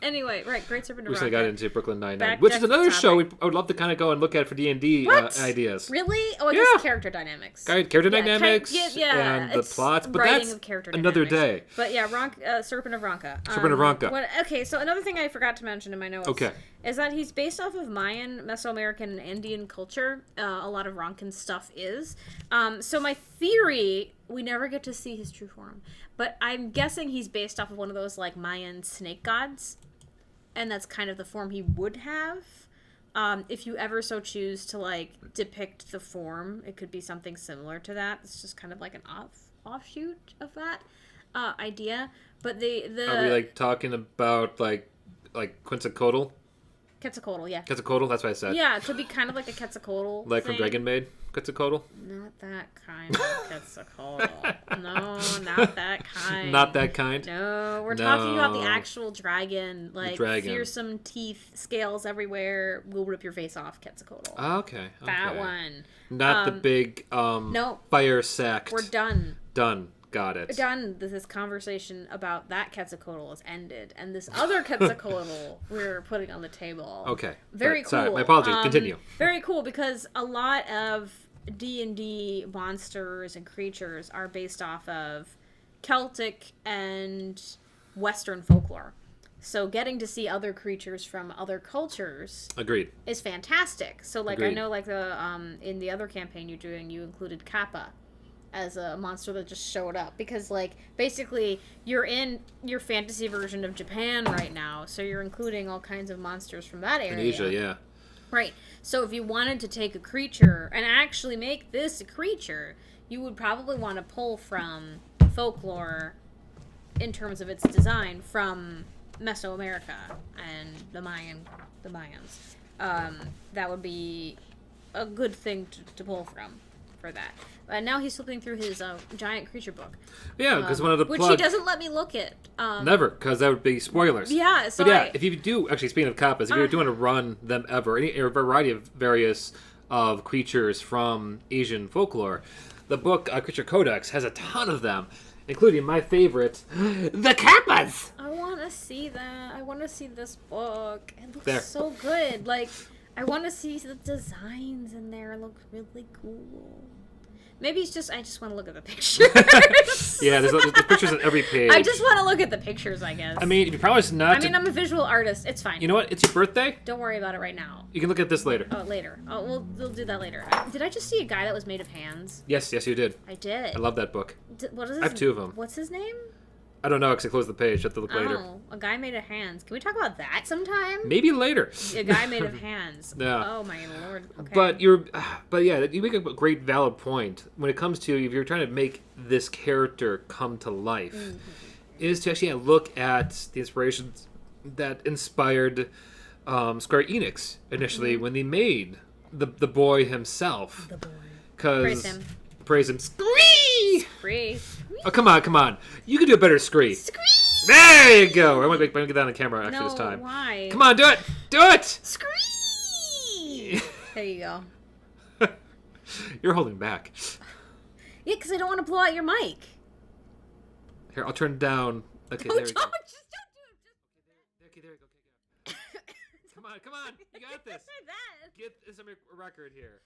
Anyway, right, Great Serpent of Recently Ronka. got into Brooklyn Nine-Nine, Back which is to another topic. show I would love to kind of go and look at for D&D What? ideas. Really? Oh, I Yeah. guess character dynamics. Character Yeah, dynamics yeah, and the it's plots, but writing that's of character another dynamics. day. But yeah, Serpent of Ronka. Serpent of Ronka. Okay, so another thing I forgot to mention in my notes Okay. is that he's based off of Mayan, Mesoamerican, and Andean culture. A lot of Ronkan stuff is. So my theory, we never get to see his true form, but I'm guessing he's based off of one of those like Mayan snake gods. And that's kind of the form he would have. If you ever so choose to like depict the form, it could be something similar to that. It's just kind of like an offshoot of that idea. But the Are we like talking about like Quetzalcoatl? Quetzalcoatl, yeah. Quetzalcoatl, that's what I said. Yeah, it could be kind of like a Quetzalcoatl. Like from thing. Dragon Maid, Quetzalcoatl. Not that kind of Quetzalcoatl. No, not that kind. Not that kind. No, we're talking about the No. actual dragon, like dragon. fearsome teeth, scales everywhere, will rip your face off, Quetzalcoatl. Okay. That okay. one. Not the big no. fire sacked. We're done. Done. Got it. Done. This conversation about that Quetzalcoatl is ended, and this other Quetzalcoatl we're putting on the table. Okay. Very But, cool. Sorry, my apologies. Continue. Very cool because a lot of D&D monsters and creatures are based off of Celtic and Western folklore. So getting to see other creatures from other cultures Agreed. is fantastic. So like I Agreed. know like the in the other campaign you're doing, you included Kappa as a monster that just showed up because like basically you're in your fantasy version of Japan right now, so you're including all kinds of monsters from that area. In Asia, yeah. Right. So if you wanted to take a creature and actually make this a creature, you would probably want to pull from folklore in terms of its design from Mesoamerica and the Mayans. That would be a good thing to pull from for that. Now he's flipping through his giant creature book. Yeah, because one of the which plugs... he doesn't let me look at. Never, because that would be spoilers. Yeah, so But yeah, if you do, actually, speaking of kappas, if you're doing a run them ever, a variety of various of creatures from Asian folklore, the book Creature Codex has a ton of them, including my favorite, the kappas! I want to see that. I want to see this book. It looks There. so good. Like, I want to see the designs in there. It looks really cool. Maybe it's just I just want to look at the pictures. Yeah, there's pictures on every page. I just want to look at the pictures, I guess. I mean, you promise not to... I'm a visual artist. It's fine. You know what? It's your birthday. Don't worry about it right now. You can look at this later. Oh, later. Oh, we'll do that later. Did I just see a guy that was made of hands? Yes, you did. I did. I love that book. What is his, I have two of them. What's his name? I don't know, because I closed the page. I have to look later. Oh, a guy made of hands. Can we talk about that sometime? Maybe later. A guy made of hands. Yeah. Oh my lord. Okay. But yeah, you make a great valid point when it comes to if you're trying to make this character come to life, is to actually look at the inspirations that inspired Square Enix initially when they made the boy himself. The boy. Praise him. Praise him. Scree! Scree. Oh, come on. You can do a better scree. Scree! There you go. I'm going to get that on the camera actually this time. Why? Come on, do it. Do it. Scree! There you go. You're holding back. Yeah, because I don't want to blow out your mic. Here, I'll turn it down. Okay, No, there we go. just don't do it. Okay, there we go. Come on. You got this. Get this on a record here.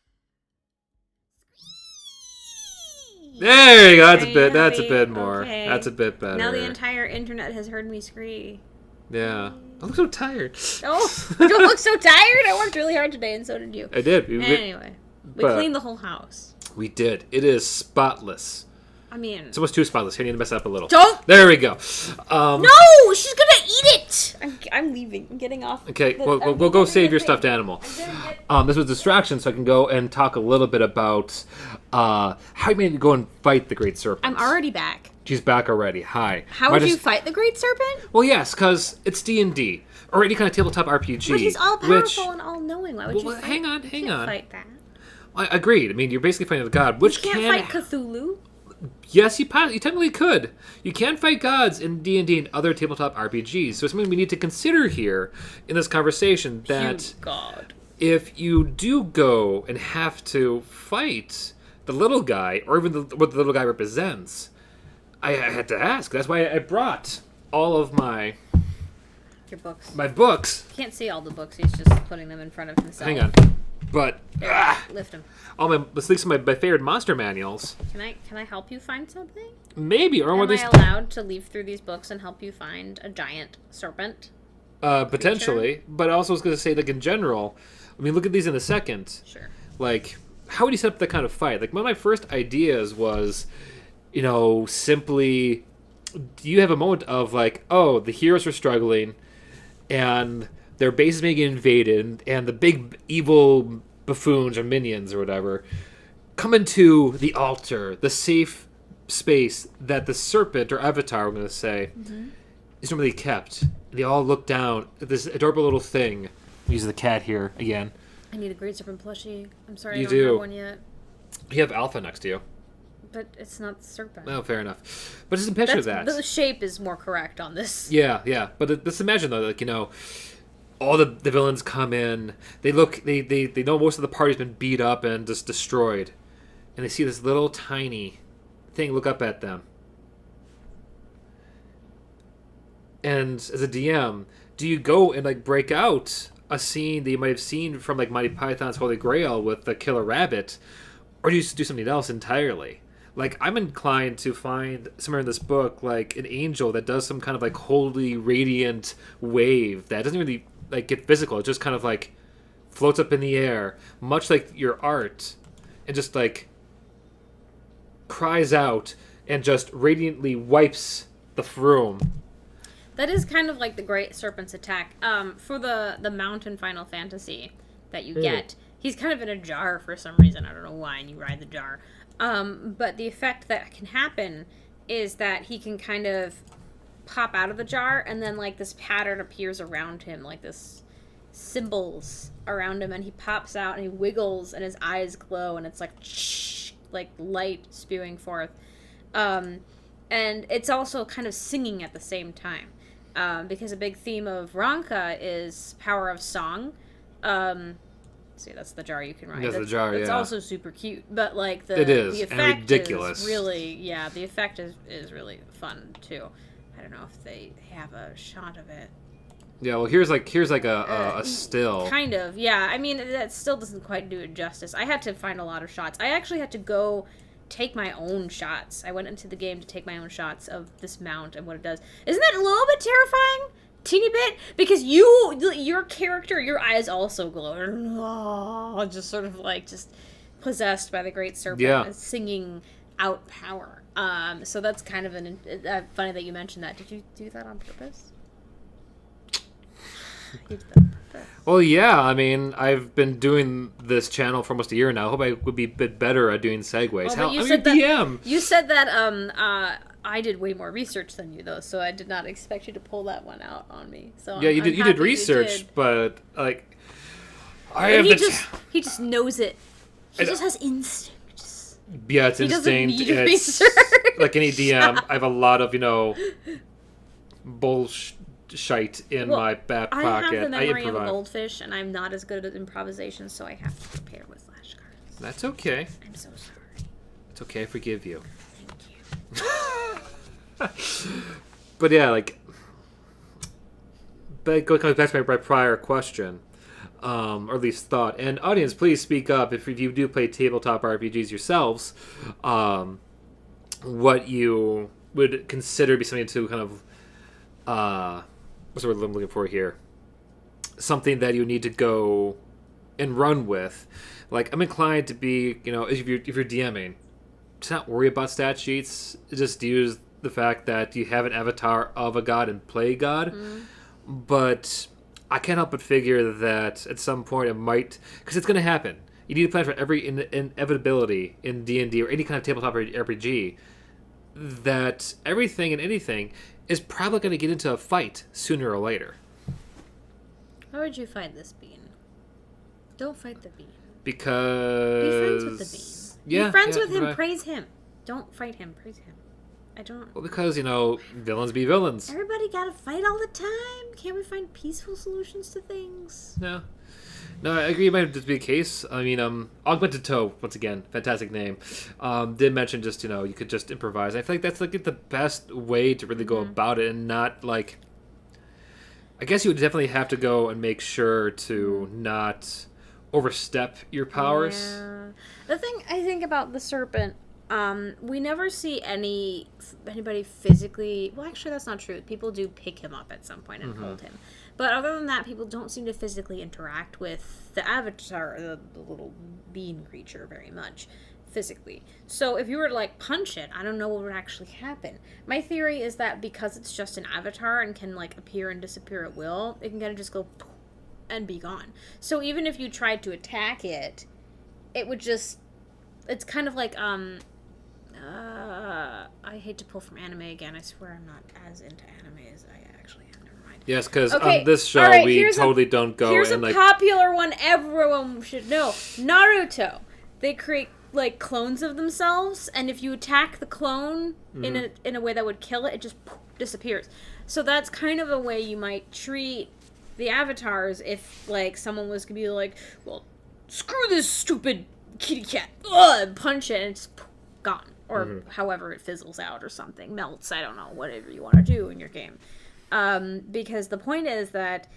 There you go. That's a bit more. Okay. That's a bit better. Now the entire internet has heard me scree. Yeah. I'm so tired. Oh, you don't look so tired. I worked really hard today, and so did you. I did. Anyway, we cleaned the whole house. We did. It is spotless. I mean, It's almost too spotless. Here, I need to mess it up a little. Don't. There we go. No, she's gonna eat it. I'm leaving. I'm getting off. Okay, we'll go save your stuffed animal. This was a distraction, so I can go and talk a little bit about how you made to go and fight the Great Serpent. I'm already back. She's back already. Hi. How would you fight the Great Serpent? Well, yes, because it's D&D or any kind of tabletop RPG. But he's all powerful and all knowing. Why would you fight? Hang on. Fight that. I agreed. I mean, you're basically fighting a god, which You can't fight Cthulhu. Yes, you technically could. You can fight gods in D&D and other tabletop RPGs. So it's something we need to consider here in this conversation that God. if you do go and have to fight the little guy, or even what the little guy represents, I had to ask. That's why I brought all of Your books. my books. Can't see all the books. He's just putting them in front of himself. Hang on. But Lift him. all my my favorite monster manuals. Can I help you find something? Maybe, or Am what I they allowed to leaf through these books and help you find a giant serpent? potentially. But I also was going to say, like, in general, I mean, look at these in a second. Sure. Like, how would you set up that kind of fight? Like, one of my first ideas was, simply, do you have a moment of, like, oh, the heroes are struggling, and their base is being invaded, and the big evil buffoons or minions or whatever come into the altar, the safe space that the serpent or avatar, we're going to say, is normally kept. They all look down at this adorable little thing. Use the cat here again. I need a Great Serpent plushie. I'm sorry You I don't do. have one yet. You have Alpha next to you. But it's not the serpent. Oh, fair enough. But just picture that. The shape is more correct on this. Yeah. But just imagine, though, like, all the villains come in. They look, they know most of the party's been beat up and just destroyed. And they see this little tiny thing look up at them. And as a DM, do you go and, like, break out a scene that you might have seen from, like, Monty Python's Holy Grail with the killer rabbit? Or do you just do something else entirely? Like, I'm inclined to find somewhere in this book, like, an angel that does some kind of, like, holy, radiant wave that doesn't really, like, get physical. It just kind of, like, floats up in the air, much like your art, and just, like, cries out and just radiantly wipes the room. That is kind of like the Great Serpent's attack. For the mountain Final Fantasy that you get, he's kind of in a jar for some reason. I don't know why, and you ride the jar. But the effect that can happen is that he can kind of pop out of the jar, and then, like, this pattern appears around him, like this symbols around him, and he pops out and he wiggles and his eyes glow, and it's like like light spewing forth. And it's also kind of singing at the same time. Because a big theme of Ronka is power of song. See, that's the jar you can ride. That's the jar, It's yeah. also super cute, but, like, It is, the and effect ridiculous. is really, the effect is really fun too. I don't know if they have a shot of it. Yeah, well, here's like a still. Kind of, yeah. I mean, that still doesn't quite do it justice. I had to find a lot of shots. I actually had to go take my own shots. I went into the game to take my own shots of this mount and what it does. Isn't that a little bit terrifying? Teeny bit? Because your character, your eyes also glow. Oh, just sort of like just possessed by the Great Serpent and singing out power. So that's kind of funny that you mentioned that. Did you do that on purpose? You did that on purpose. Well, yeah. I mean, I've been doing this channel for almost a year now. I hope I would be a bit better at doing segues. Oh, I'm your DM. You said that I did way more research than you, though, so I did not expect you to pull that one out on me. So Yeah, you I'm did happy research, did. but like, He just knows it. He just has instinct. Yeah, it's he instinct. Doesn't need it's research. like any DM. I have a lot of bullshit in my back pocket. I have the memory of a improvise. goldfish, and I'm not as good at improvisation, so I have to prepare with flashcards. That's okay. I'm so sorry. It's okay. I forgive you. Thank you. But yeah, like, but going back to my prior question, or at least thought. And audience, please speak up if you do play tabletop RPGs yourselves. What you would consider to be something to kind of, what's the word I'm looking for here? Something that you need to go and run with. Like, I'm inclined to be, if you're DMing, to not worry about stat sheets. Just use the fact that you have an avatar of a god and play god. But I can't help but figure that at some point it might, because it's going to happen. You need to plan for every inevitability in D&D or any kind of tabletop RPG, that everything and anything is probably going to get into a fight sooner or later. How would you fight this bean? Don't fight the bean. Because... Be friends with the bean. Yeah, be friends with him. Right. Praise him. Don't fight him. Praise him. I don't... Well, because, villains be villains. Everybody gotta fight all the time. Can't we find peaceful solutions to things? No, I agree. It might just be a case. I mean, Augmented Toe, once again, fantastic name. Did mention just, you could just improvise. I feel like that's, like, the best way to really go about it and not, like... I guess you would definitely have to go and make sure to not overstep your powers. Yeah. The thing I think about the serpent, we never see anybody physically... Well, actually, that's not true. People do pick him up at some point and hold him. But other than that, people don't seem to physically interact with the avatar, the little bean creature, very much physically. So if you were to, like, punch it, I don't know what would actually happen. My theory is that because it's just an avatar and can, like, appear and disappear at will, it can kind of just go and be gone. So even if you tried to attack it, it would just... It's kind of like, I hate to pull from anime again. I swear I'm not as into anime as I actually am. Never mind. Yes, because Okay, on this show, all right, we totally don't go Here's and, a like... popular one everyone should know. Naruto. They create, like, clones of themselves, and if you attack the clone in a way that would kill it, it just disappears. So that's kind of a way you might treat the avatars if, like, someone was going to be like, well, screw this stupid kitty cat, and punch it, and it's gone. Or however it fizzles out or something, melts, I don't know, whatever you want to do in your game. Because the point is that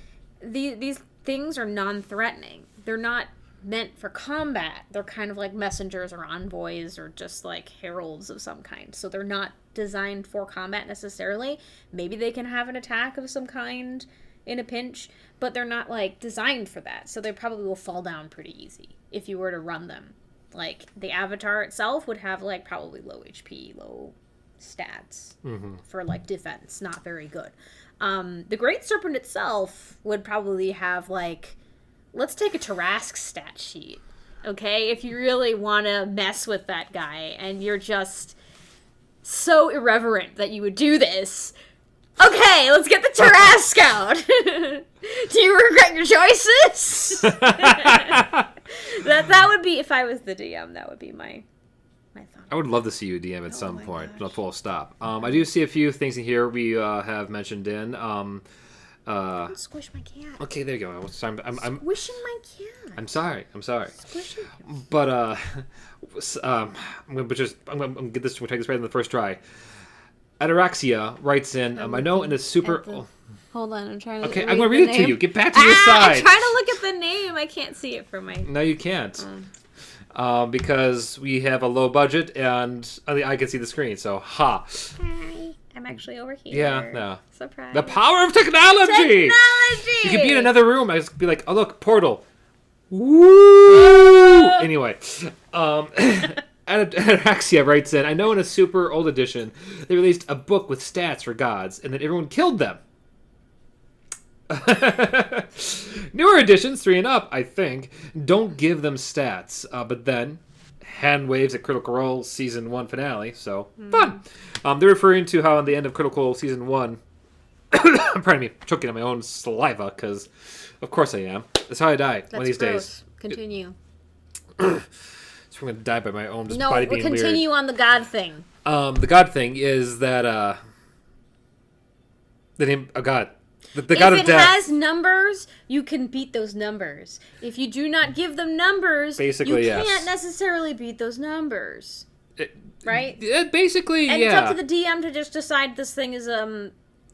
these things are non-threatening. They're not meant for combat. They're kind of like messengers or envoys or just like heralds of some kind. So they're not designed for combat necessarily. Maybe they can have an attack of some kind in a pinch, but they're not, like, designed for that. So they probably will fall down pretty easy if you were to run them. Like, the avatar itself would have, like, probably low HP, low stats for, like, defense. Not very good. The Great Serpent itself would probably have, like, let's take a Tarrasque stat sheet, okay? If you really want to mess with that guy and you're just so irreverent that you would do this... Okay, let's get the Tarrasque out. Do you regret your choices? that would be, if I was the DM, that would be my thought. I would love to see you DM at some point, but full stop. I do see a few things in here we have mentioned in. Don't squish my cat. Okay, there you go. I'm Squishing my cat. I'm sorry. Squishing him. But I'm gonna get this. We'll take this right in the first try. Ataraxia writes in, I know in a super... Hold on, I'm trying to Okay, I'm going to read it to you. Get back to your I'm side. trying to look at the name. I can't see it from my... No, you can't. Because we have a low budget and I can see the screen, so ha. Hi. I'm actually over here. Yeah, no. Surprise. The power of technology! Technology! You could be in another room. I just be like, oh, look, portal. Woo! Anyway, Ataraxia writes in, I know in a super old edition, they released a book with stats for gods, and then everyone killed them. Newer editions, 3 and up, I think, don't give them stats, but then hand waves at Critical Role Season 1 finale, so fun. They're referring to how in the end of Critical Role Season 1, pardon me, choking on my own saliva, because of course I am. That's how I die one of these days. Continue. So I'm going to die by my own body being weird. Continue on the God thing. The God thing is that the name of God. The God of death. If it has numbers, you can beat those numbers. If you do not give them numbers, basically, you can't necessarily beat those numbers. Right? Basically, and it's up to the DM to just decide this thing is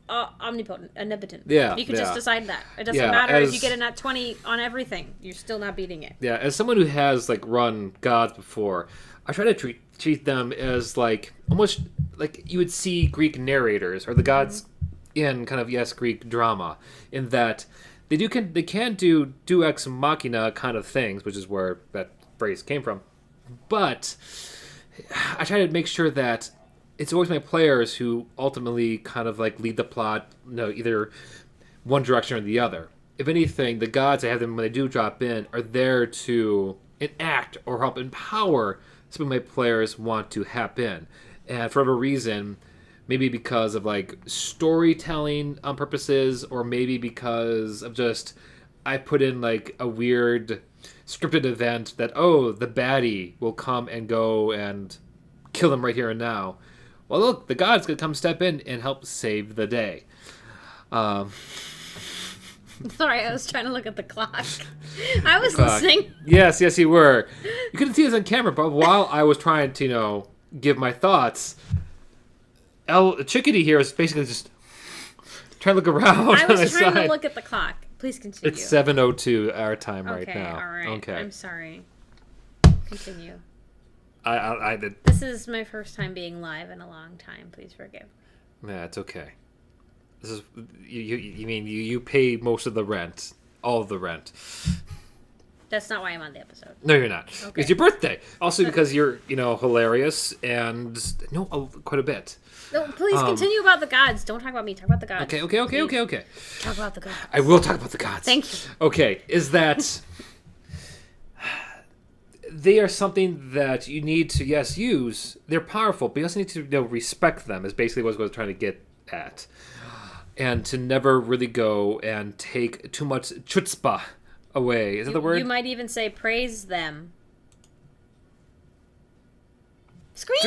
omnipotent, omnipotent. Yeah. You can just decide that. It doesn't matter if you get a nat 20 on everything. You're still not beating it. Yeah, as someone who has run gods before, I try to treat them as almost like you would see Greek narrators or the gods in kind of Greek drama, in that they can do ex machina kind of things, which is where that phrase came from. But I try to make sure that it's always my players who ultimately kind of lead the plot, either one direction or the other. If anything, the gods, I have them when they do drop in, are there to enact or help empower some of my players want to hap in. And for whatever reason, maybe because of storytelling purposes, or maybe because of just I put in a weird scripted event that the baddie will come and go and kill them right here and now. Well, look, the god's gonna come step in and help save the day. Sorry, I was trying to look at the clock. I was listening. Yes, you were. You couldn't see this on camera, but while I was trying to give my thoughts, LRChickadee here is basically just trying to look around. I was trying to look at the clock. Please continue. It's 7:02 our time right now. Okay, all right. Okay. I'm sorry. Continue. I did. This is my first time being live in a long time. Please forgive. Yeah, it's okay. This is you mean you pay most of the rent, all of the rent. That's not why I'm on the episode. No, you're not. Okay. It's your birthday. Also because you're, hilarious and quite a bit. No, please continue about the gods. Don't talk about me. Talk about the gods. Okay. Talk about the gods. I will talk about the gods. Thank you. Okay, is that they are something that you need to, use. They're powerful, but you also need to respect them, is basically what I was trying to get at. And to never really go and take too much chutzpah away. Is that the word? You might even say praise them. Scream!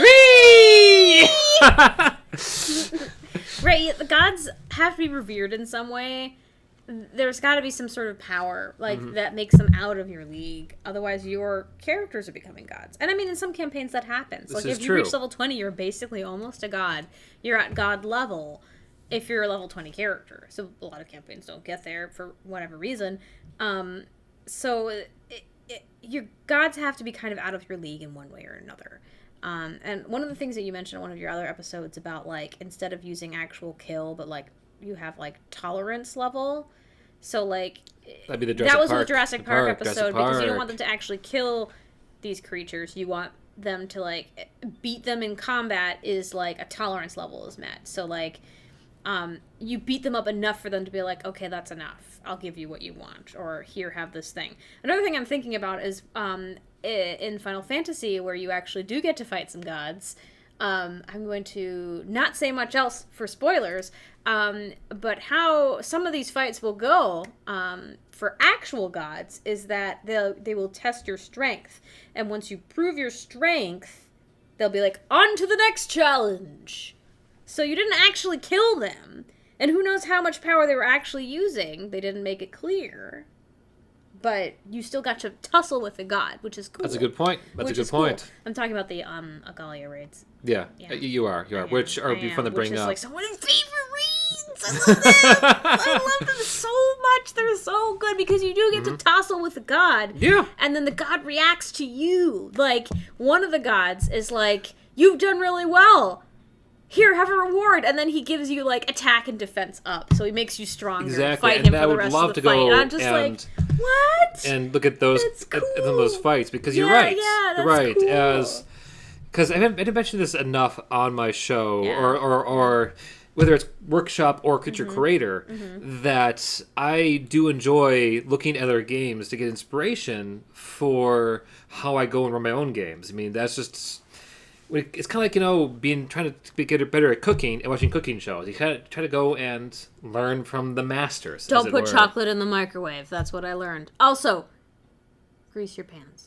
Right, the gods have to be revered in some way. There's got to be some sort of power that makes them out of your league. Otherwise, your characters are becoming gods. And I mean, in some campaigns that happens. If you reach level 20, you're basically almost a god. You're at god level if you're a level 20 character. So a lot of campaigns don't get there for whatever reason. Your gods have to be kind of out of your league in one way or another. And one of the things that you mentioned in one of your other episodes about instead of using actual kill, but you have tolerance level. So that'd be the Jurassic that was Park. the Jurassic Park episode, because you don't want them to Park. actually kill these creatures. You want them to beat them in combat is a tolerance level is met. So you beat them up enough for them to be okay, that's enough. I'll give you what you want, or here, have this thing. Another thing I'm thinking about is in Final Fantasy, where you actually do get to fight some gods. I'm going to not say much else for spoilers, but how some of these fights will go for actual gods is that they will test your strength. And once you prove your strength, they'll be on to the next challenge. So you didn't actually kill them. And who knows how much power they were actually using. They didn't make it clear. But you still got to tussle with the god, which is cool. That's a good point. That's a good point. Cool. I'm talking about the Agalia raids. Yeah. You are. Which are be fun to bring up. Which is some of my favorite raids. I love them. I love them so much. They're so good because you do get to tussle with the god. Yeah. And then the god reacts to you. One of the gods is you've done really well. Here, have a reward, and then he gives you attack and defense up, so he makes you stronger. Exactly, Fight him and for the rest of the fight. And I'm just what? And look at those cool. at those fights, because you're right. Yeah, that's you're right. Cool. Because I didn't mention this enough on my show, or whether it's workshop or creature creator, that I do enjoy looking at other games to get inspiration for how I go and run my own games. I mean, that's just, it's kind of like, trying to get better at cooking and watching cooking shows. You kind of try to go and learn from the masters. Don't put chocolate in the microwave. That's what I learned. Also, grease your pans.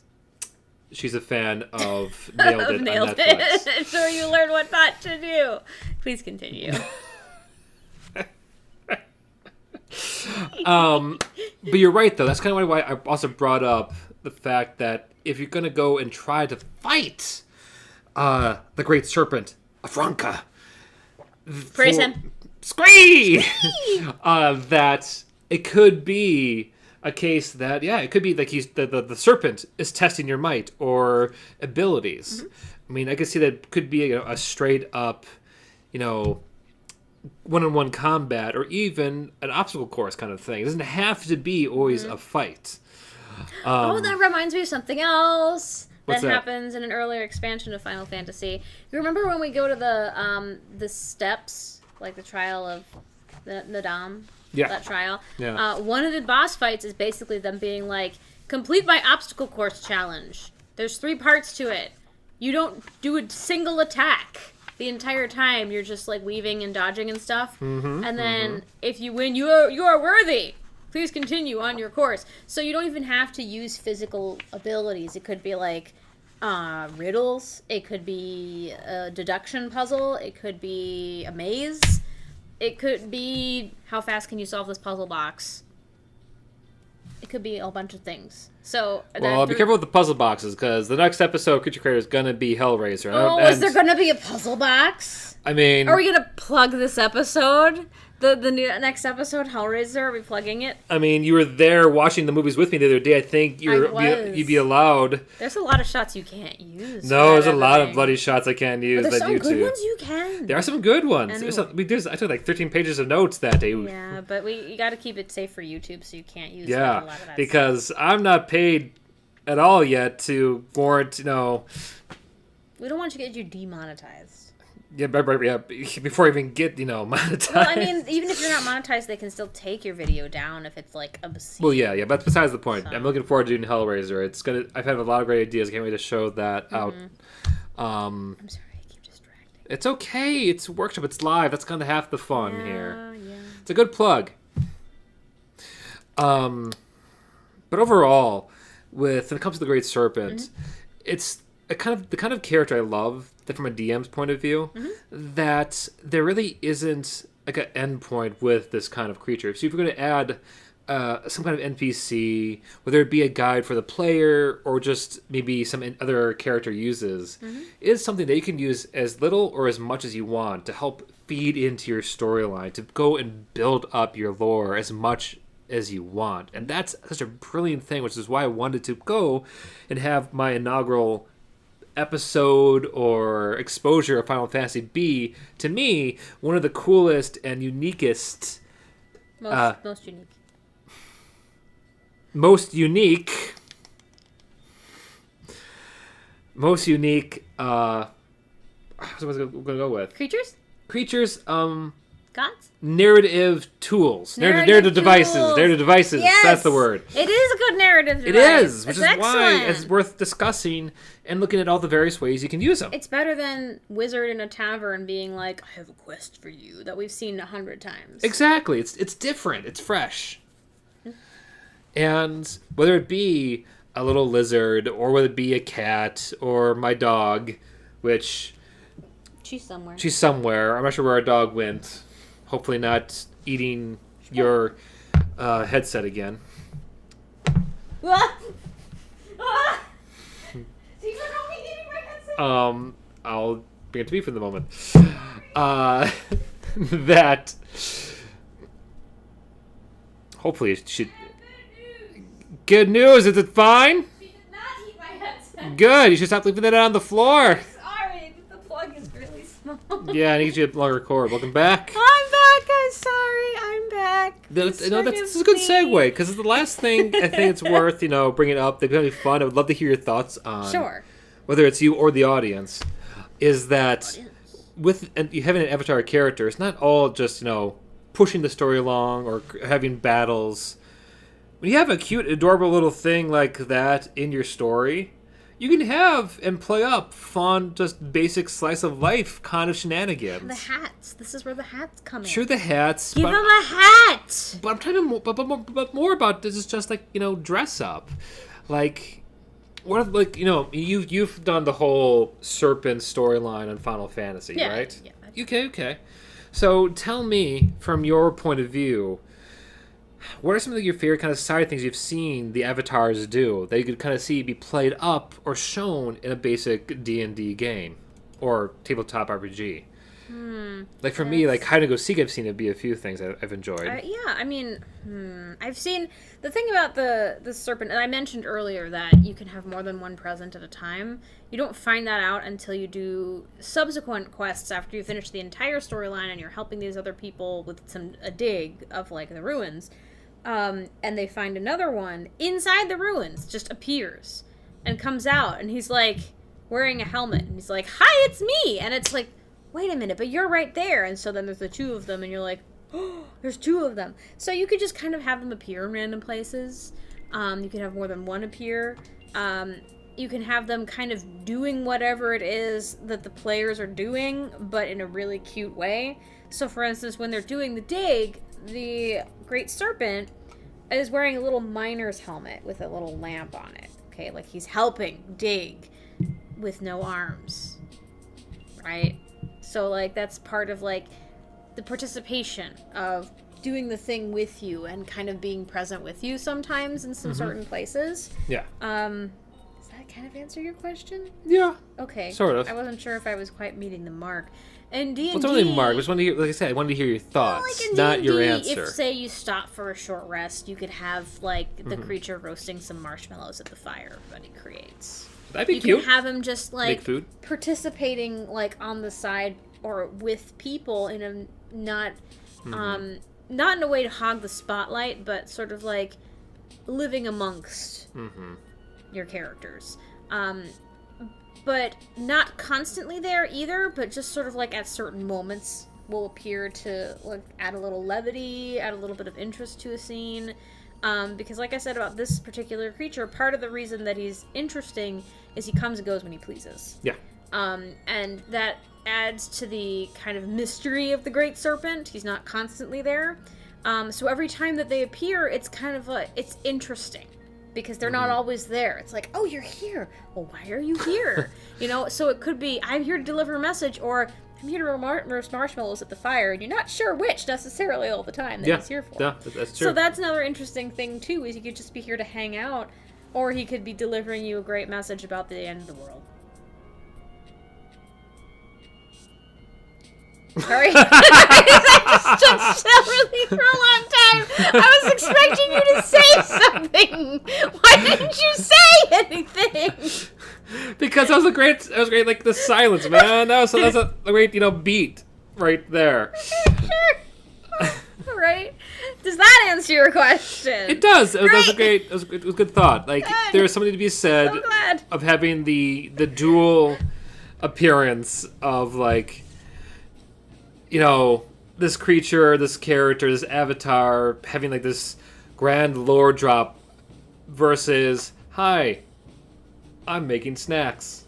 She's a fan of Nailed It Nailed on Netflix. It. So you learn what not to do. Please continue. But you're right, though. That's kind of why I also brought up the fact that if you're going to go and try to fight the Great Serpent of Ronka, Praise him. Scree! That it could be a case that, it could be like the serpent is testing your might or abilities. I mean, I could see that could be a straight up, one-on-one combat or even an obstacle course kind of thing. It doesn't have to be always a fight. That reminds me of something else What's that that? happens in an earlier expansion of Final Fantasy. You remember when we go to the steps, like the trial of the Dam? Yeah. That trial. Yeah. One of the boss fights is basically them being like, complete my obstacle course challenge. There's 3 parts to it. You don't do a single attack the entire time. You're just like weaving and dodging and stuff. And then if you win, you are worthy. Please continue on your course. So you don't even have to use physical abilities. It could be like riddles. It could be a deduction puzzle. It could be a maze. It could be how fast can you solve this puzzle box. It could be a bunch of things. So Well, be careful with the puzzle boxes, because the next episode of Creature Creator is going to be Hellraiser. Is there going to be a puzzle box? I mean... Are we going to plug this episode? The next episode, Hellraiser, are we plugging it? I mean, you were there watching the movies with me the other day. I think you'd be allowed. There's a lot of shots you can't use. No, there's a lot of bloody shots I can't use. But there's that some YouTube. good ones you can. There are some good ones. Anyway. I took like 13 pages of notes that day. Yeah, but you got to keep it safe for YouTube, so you can't use a lot of that because I'm not paid at all yet to warrant, We don't want you to get you demonetized. Yeah, before I even get, monetized. Well, I mean, even if you're not monetized, they can still take your video down if it's, like, obscene. Well, yeah, but besides the point. So. I'm looking forward to doing Hellraiser. I've had a lot of great ideas. I can't wait to show that out. I'm sorry, I keep distracting. It's okay. It's a workshop. It's live. That's kind of half the fun here. Yeah. It's a good plug. But overall, when it comes to the Great Serpent, it's the kind of character I love, that from a DM's point of view, that there really isn't like an end point with this kind of creature. So if you're going to add some kind of NPC, whether it be a guide for the player or just maybe some other character uses, is something that you can use as little or as much as you want to help feed into your storyline, to go and build up your lore as much as you want. And that's such a brilliant thing, which is why I wanted to go and have my inaugural episode or exposure of Final Fantasy be, to me, one of the coolest and uniquest most unique what's I was going to go with creatures Gods? Narrative tools. Narrative devices. Narrative devices. Yes. That's the word. It is a good narrative device. It is, which is excellent. why it's worth discussing and looking at all the various ways you can use them. It's better than Wizard in a tavern being like, I have a quest for you, that we've seen 100 times. Exactly. It's different. It's fresh. And whether it be a little lizard, or whether it be a cat, or my dog, which... She's somewhere. I'm not sure where our dog went. Hopefully not eating your headset again. I'll bring it to me for the moment. That hopefully she. Good news. Is it fine? She did not eat my headset. Good. You should stop leaving that out on the floor. Sorry, the plug is really small. Yeah, I need you to longer cord. Welcome back. I'm back. I'm sorry. I'm back. This is a good segue, because the last thing I think it's worth, bringing up, that'd be fun. I would love to hear your thoughts on. Sure. Whether it's you or the audience, is that and you having an avatar character, it's not all just, pushing the story along or having battles. When you have a cute, adorable little thing like that in your story, you can have and play up fun, just basic slice of life kind of shenanigans. The hats. This is where the hats come in. Sure, the hats. Give them a hat! But I'm talking but more about this is just like, dress up. Like, you've done the whole serpent storyline on Final Fantasy, right? Yeah. Okay. So tell me, from your point of view, what are some of your favorite kind of side things you've seen the avatars do that you could kind of see be played up or shown in a basic D&D game or tabletop RPG? Like for me, like hide and go seek, I've seen it be a few things I've enjoyed. I've seen the thing about the serpent, and I mentioned earlier that you can have more than one present at a time. You don't find that out until you do subsequent quests after you finish the entire storyline and you're helping these other people with a dig of like the ruins. And they find another one inside the ruins, just appears and comes out, and he's like wearing a helmet, and he's like, "Hi, it's me," and it's like, wait a minute, but you're right there. And so then there's the two of them, and you're like, oh, there's two of them. So you could just kind of have them appear in random places. You can have more than one appear. You can have them kind of doing whatever it is that the players are doing, but in a really cute way. So for instance, when they're doing the dig, the Great Serpent is wearing a little miner's helmet with a little lamp on it. Okay, like he's helping dig with no arms, right? So, like, that's part of, like, the participation of doing the thing with you and kind of being present with you sometimes in some certain places. Yeah. Does that kind of answer your question? Yeah. Okay. Sort of. I wasn't sure if I was quite meeting the mark. And D&D... Well, it's only mark. I just wanted to hear, like I said, I wanted to hear your thoughts, like in not D&D, your answer. If, say, you stop for a short rest, you could have, like, the creature roasting some marshmallows at the fire that he creates. That'd be you cute. You can have him just, like, make food. Participating, like, on the side or with people in a not in a way to hog the spotlight, but sort of, like, living amongst your characters. But not constantly there either, but just sort of, like, at certain moments will appear to, like, add a little levity, add a little bit of interest to a scene. Because like I said about this particular creature, part of the reason that he's interesting is he comes and goes when he pleases. Yeah. And that adds to the kind of mystery of the Great Serpent. He's not constantly there. So every time that they appear, it's kind of it's interesting. Because they're not always there. It's like, oh, you're here. Well, why are you here? So it could be, I'm here to deliver a message, or I'm here to roast marshmallows at the fire, and you're not sure which necessarily all the time that he's here for. Yeah, that's true. So that's another interesting thing, too, is he could just be here to hang out, or he could be delivering you a great message about the end of the world. Sorry. I just stood really for a long time. I was expecting you to say something. Why didn't you say anything? Because that was great, like, the silence, man. That's a great, beat right there. Sure. All right. Does that answer your question? It does. It was a good thought. Like, Good. there's something to be said So glad. of having the dual appearance of, like, this creature, this character, this avatar having, like, this grand lore drop versus, hi, I'm making snacks.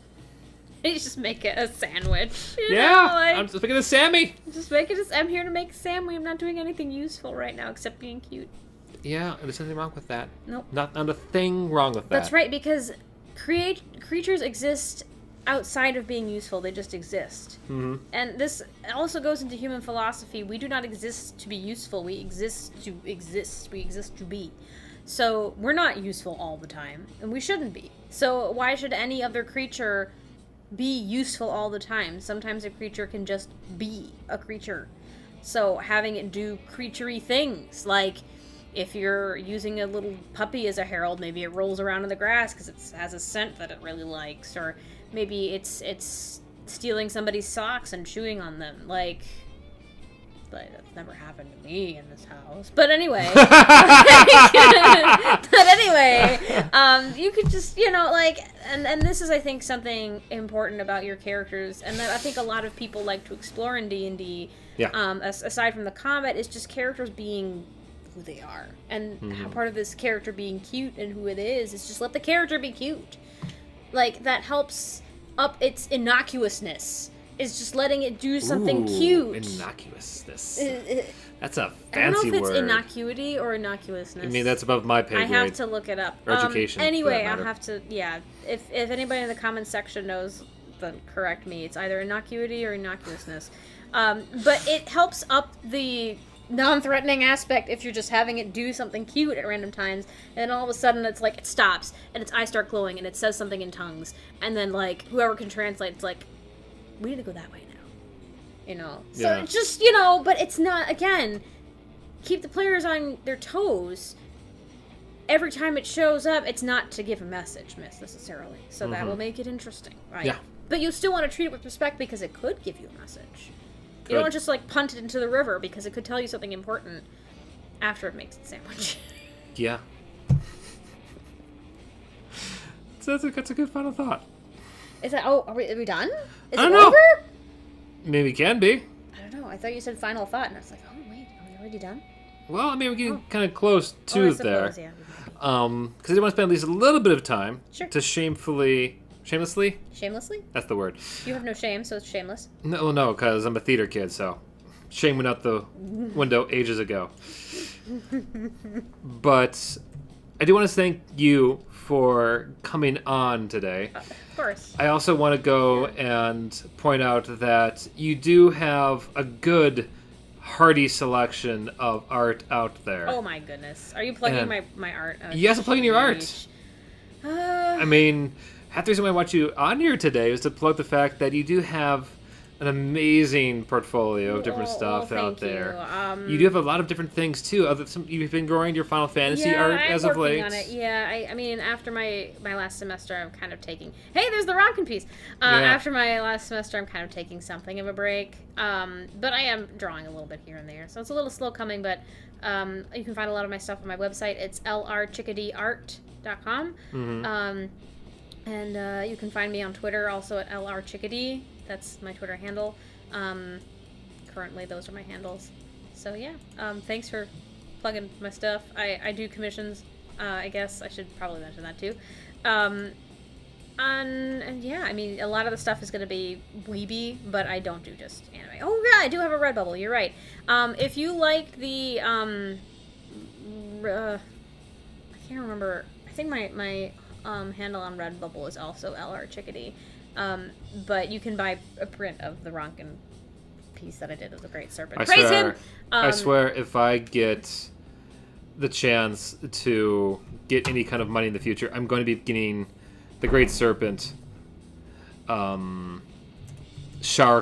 You just make it a sandwich. I'm just making a Sammy. I'm here to make a sandwich. I'm not doing anything useful right now except being cute. Yeah, and there's nothing wrong with that. Nope. Not a thing wrong with that. That's right, because creatures exist outside of being useful. They just exist. Mm-hmm. And this also goes into human philosophy. We do not exist to be useful. We exist to exist. We exist to be. So we're not useful all the time, and we shouldn't be. So why should any other creature be useful all the time? Sometimes a creature can just be a creature. So having it do creaturey things, like if you're using a little puppy as a herald, maybe it rolls around in the grass because it has a scent that it really likes, or maybe it's stealing somebody's socks and chewing on them. Like, that's never happened to me in this house. But anyway. You could just, like, and this is, I think, something important about your characters, and that I think a lot of people like to explore in D&D, aside from the combat, is just characters being who they are. And how part of this character being cute and who it is just let the character be cute. Like, that helps up its innocuousness, is just letting it do something cute. Innocuousness. That's a fancy word. I don't know if it's innocuity or innocuousness. I mean, that's above my pay grade. I have to look it up. Or education. Anyway, I'll have to, If anybody in the comments section knows, then correct me. It's either innocuity or innocuousness. But it helps up the non-threatening aspect if you're just having it do something cute at random times, and then all of a sudden it's like, it stops, and its eyes start glowing, and it says something in tongues, and then, like, whoever can translate, it's like, we need to go that way now. So it's just, but it's not, again, keep the players on their toes. Every time it shows up, it's not to give a message, necessarily. So that will make it interesting, right? Yeah. But you still want to treat it with respect because it could give you a message. You don't just, like, punt it into the river because it could tell you something important after it makes its sandwich. Yeah. So that's a good final thought. Is that, are we done? Is I don't it know. over? Maybe it can be. I don't know. I thought you said final thought, and I was like, oh, wait, are we already done? Well, I mean, we're getting kind of close to there. Yeah. Because I want to spend at least a little bit of time to shamelessly? That's the word. You have no shame, so it's shameless. No, because I'm a theater kid, so shame went out the window ages ago. But I do want to thank you for coming on today. Of course. I also want to go and point out that you do have a good, hearty selection of art out there. Oh my goodness. Are you plugging my art? Oh, yes, I'm plugging your art. I mean, half the reason why I want you on here today is to plug the fact that you do have an amazing portfolio of different stuff out there. You do have a lot of different things too. You've been growing your Final Fantasy art as of late. On it. Yeah, I mean, after my last semester, I'm kind of taking. Hey, there's the Ronkin piece. After my last semester, I'm kind of taking something of a break. But I am drawing a little bit here and there, so it's a little slow coming. But you can find a lot of my stuff on my website. It's LRChickadeeart.com. And you can find me on Twitter also at LRChickadee. That's my Twitter handle. Currently, those are my handles. So, yeah. Thanks for plugging my stuff. I do commissions. I guess I should probably mention that, too. And, yeah, I mean, a lot of the stuff is going to be weeby, but I don't do just anime. Oh, yeah, I do have a Redbubble. You're right. If you like the... I can't remember. I think my handle on Redbubble is also LRChickadee. But you can buy a print of the Ronkin piece that I did of the Great Serpent. Praise him! I swear, if I get the chance to get any kind of money in the future, I'm going to be getting the Great Serpent shower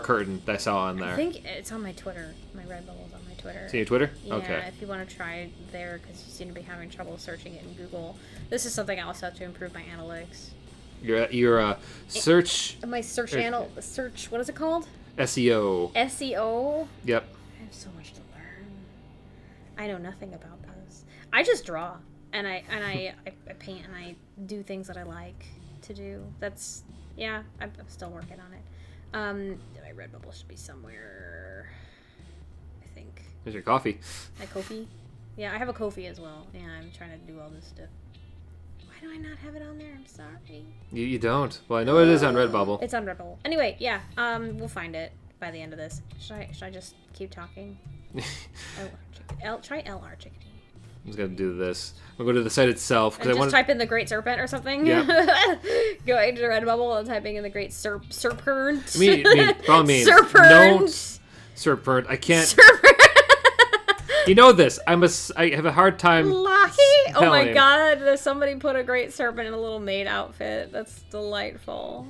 curtain that I saw on there. I think it's on my Twitter. My Redbubble's on my Twitter. See your Twitter? Yeah, okay. If you want to try there, because you seem to be having trouble searching it in Google. This is something I also have to improve my analytics. Your search... My search what is it called? SEO. SEO? Yep. I have so much to learn. I know nothing about those. I just draw, and I paint, and I do things that I like to do. That's, yeah, I'm still working on it. My Redbubble should be somewhere, I think. There's your coffee. My Ko-fi? Yeah, I have a Ko-fi as well. Yeah, I'm trying to do all this stuff. Why do I not have it on there? I'm sorry. You don't. Well, I know it is on Redbubble. It's on Redbubble. Anyway, yeah. We'll find it by the end of this. Should I just keep talking? Try LRChickadee. I'm just gonna do this. We'll go to the site itself. And just type in the Great Serpent or something. Yeah. Going to Redbubble and typing in the Great Serpent. I mean, problem means Serpent. Serpent. I can't. Serpent. You know this. I have a hard time. Oh my god, somebody put a Great Serpent in a little maid outfit. That's delightful.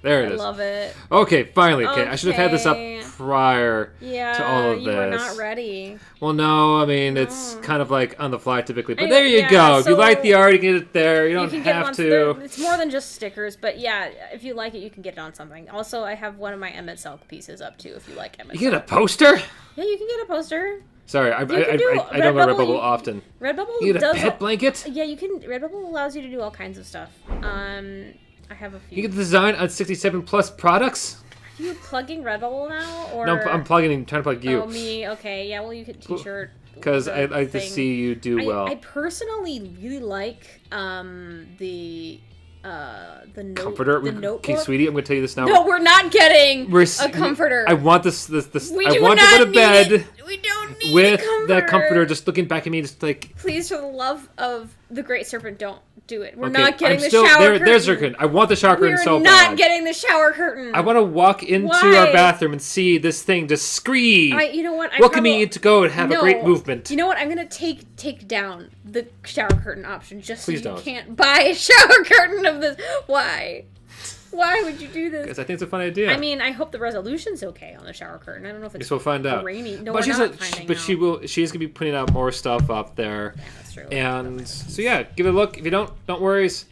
There it is. I love it. Okay, finally. Okay, I should have had this up prior to all of this. You were not ready. Well, no, I mean, it's kind of like on the fly typically. But there you go. If you like the art, you get it there. You don't have to. It's more than just stickers, but yeah, if you like it, you can get it on something. Also, I have one of my Emmett Selk pieces up too, if you like Emmett Selk. You get a poster? Yeah, you can get a poster. Sorry, I can do don't go to Redbubble. Redbubble often. Redbubble You get a does pet blanket? Yeah, you can. Redbubble allows you to do all kinds of stuff. I have a few. You get the design on 67 plus products? Are you plugging Redbubble now, or No, I'm trying to plug you. Oh, me. Okay, yeah. Well, you could T-shirt. Because I like to see you do well. I personally really like the Comforter? The notebook. Okay, sweetie, I'm going to tell you this now. No, we're not getting a comforter. I want this. We I do want not to go to need bed it. We don't need with a comforter. that comforter just looking back at me, just like. Please, for the love of the Great Serpent, don't do it. We're Okay, not getting I'm the still, shower curtain. There's your curtain. I want the shower curtain so We're bad. not getting the shower curtain. I want to walk into Why? our bathroom and see this thing just scream. You know what? Welcome me to go and have a great movement. You know what? I'm gonna take down the shower curtain option just Please so you don't. can't buy a shower curtain of this. Why? Why would you do this? Because I think it's a fun idea. I mean, I hope the resolution's okay on the shower curtain. I don't know if it's guess we'll find out. rainy. No, but we're not but finding out. she's gonna be putting out more stuff up there. Yeah, that's true. And so yeah, give it a look. If you don't worries.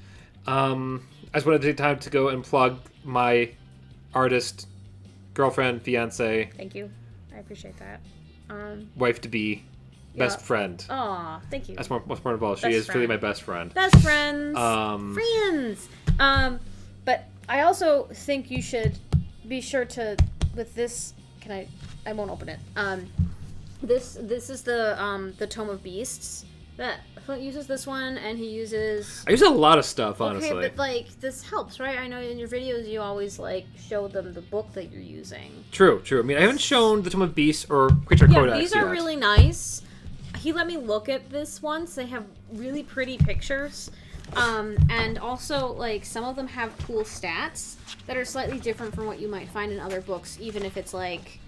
I just wanted to take time to go and plug my artist, girlfriend, fiance, Thank you. I appreciate that. wife to be, best friend. Aw, thank you. That's most important of all. She Best is truly friend. my best friend. Best friends. Friends. But I also think you should be sure to with this. I won't open it. This is the Tome of Beasts. That Clint uses this one, and he uses. I use a lot of stuff, honestly. Okay, but like this helps, right? I know in your videos you always like show them the book that you're using. True. I mean, I haven't shown the Tome of Beasts or Creature Yeah, Codex these are yet. really nice. He let me look at this once. They have really pretty pictures. And also, like, some of them have cool stats that are slightly different from what you might find in other books, even if it's like,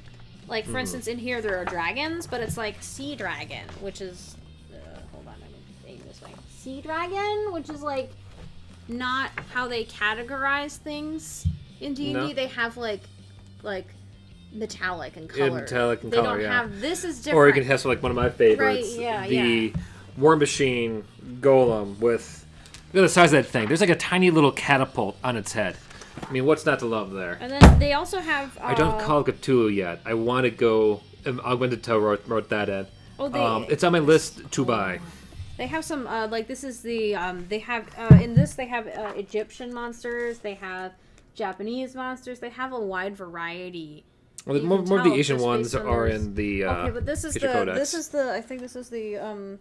for instance, in here there are dragons, but it's like sea dragon, which is, hold on, I'm aiming this way. Sea dragon, which is like not how they categorize things in D&D. No? They have like metallic and color. Metallic and they color, don't yeah. have, this is different. Or you can have like one of my favorites, Right, yeah, the War Machine Golem with. Look at the size of that thing. There's like a tiny little catapult on its head. I mean, what's not to love there? And then they also have. I don't call Cthulhu yet. I want to go. Augmented Toe wrote that in. Oh, it's on my list to buy. They have some like this is the they have in this they have Egyptian monsters. They have Japanese monsters. They have a wide variety. Well, more of the Asian ones are in the. Okay, but this is Creature Codex. this is the I think this is the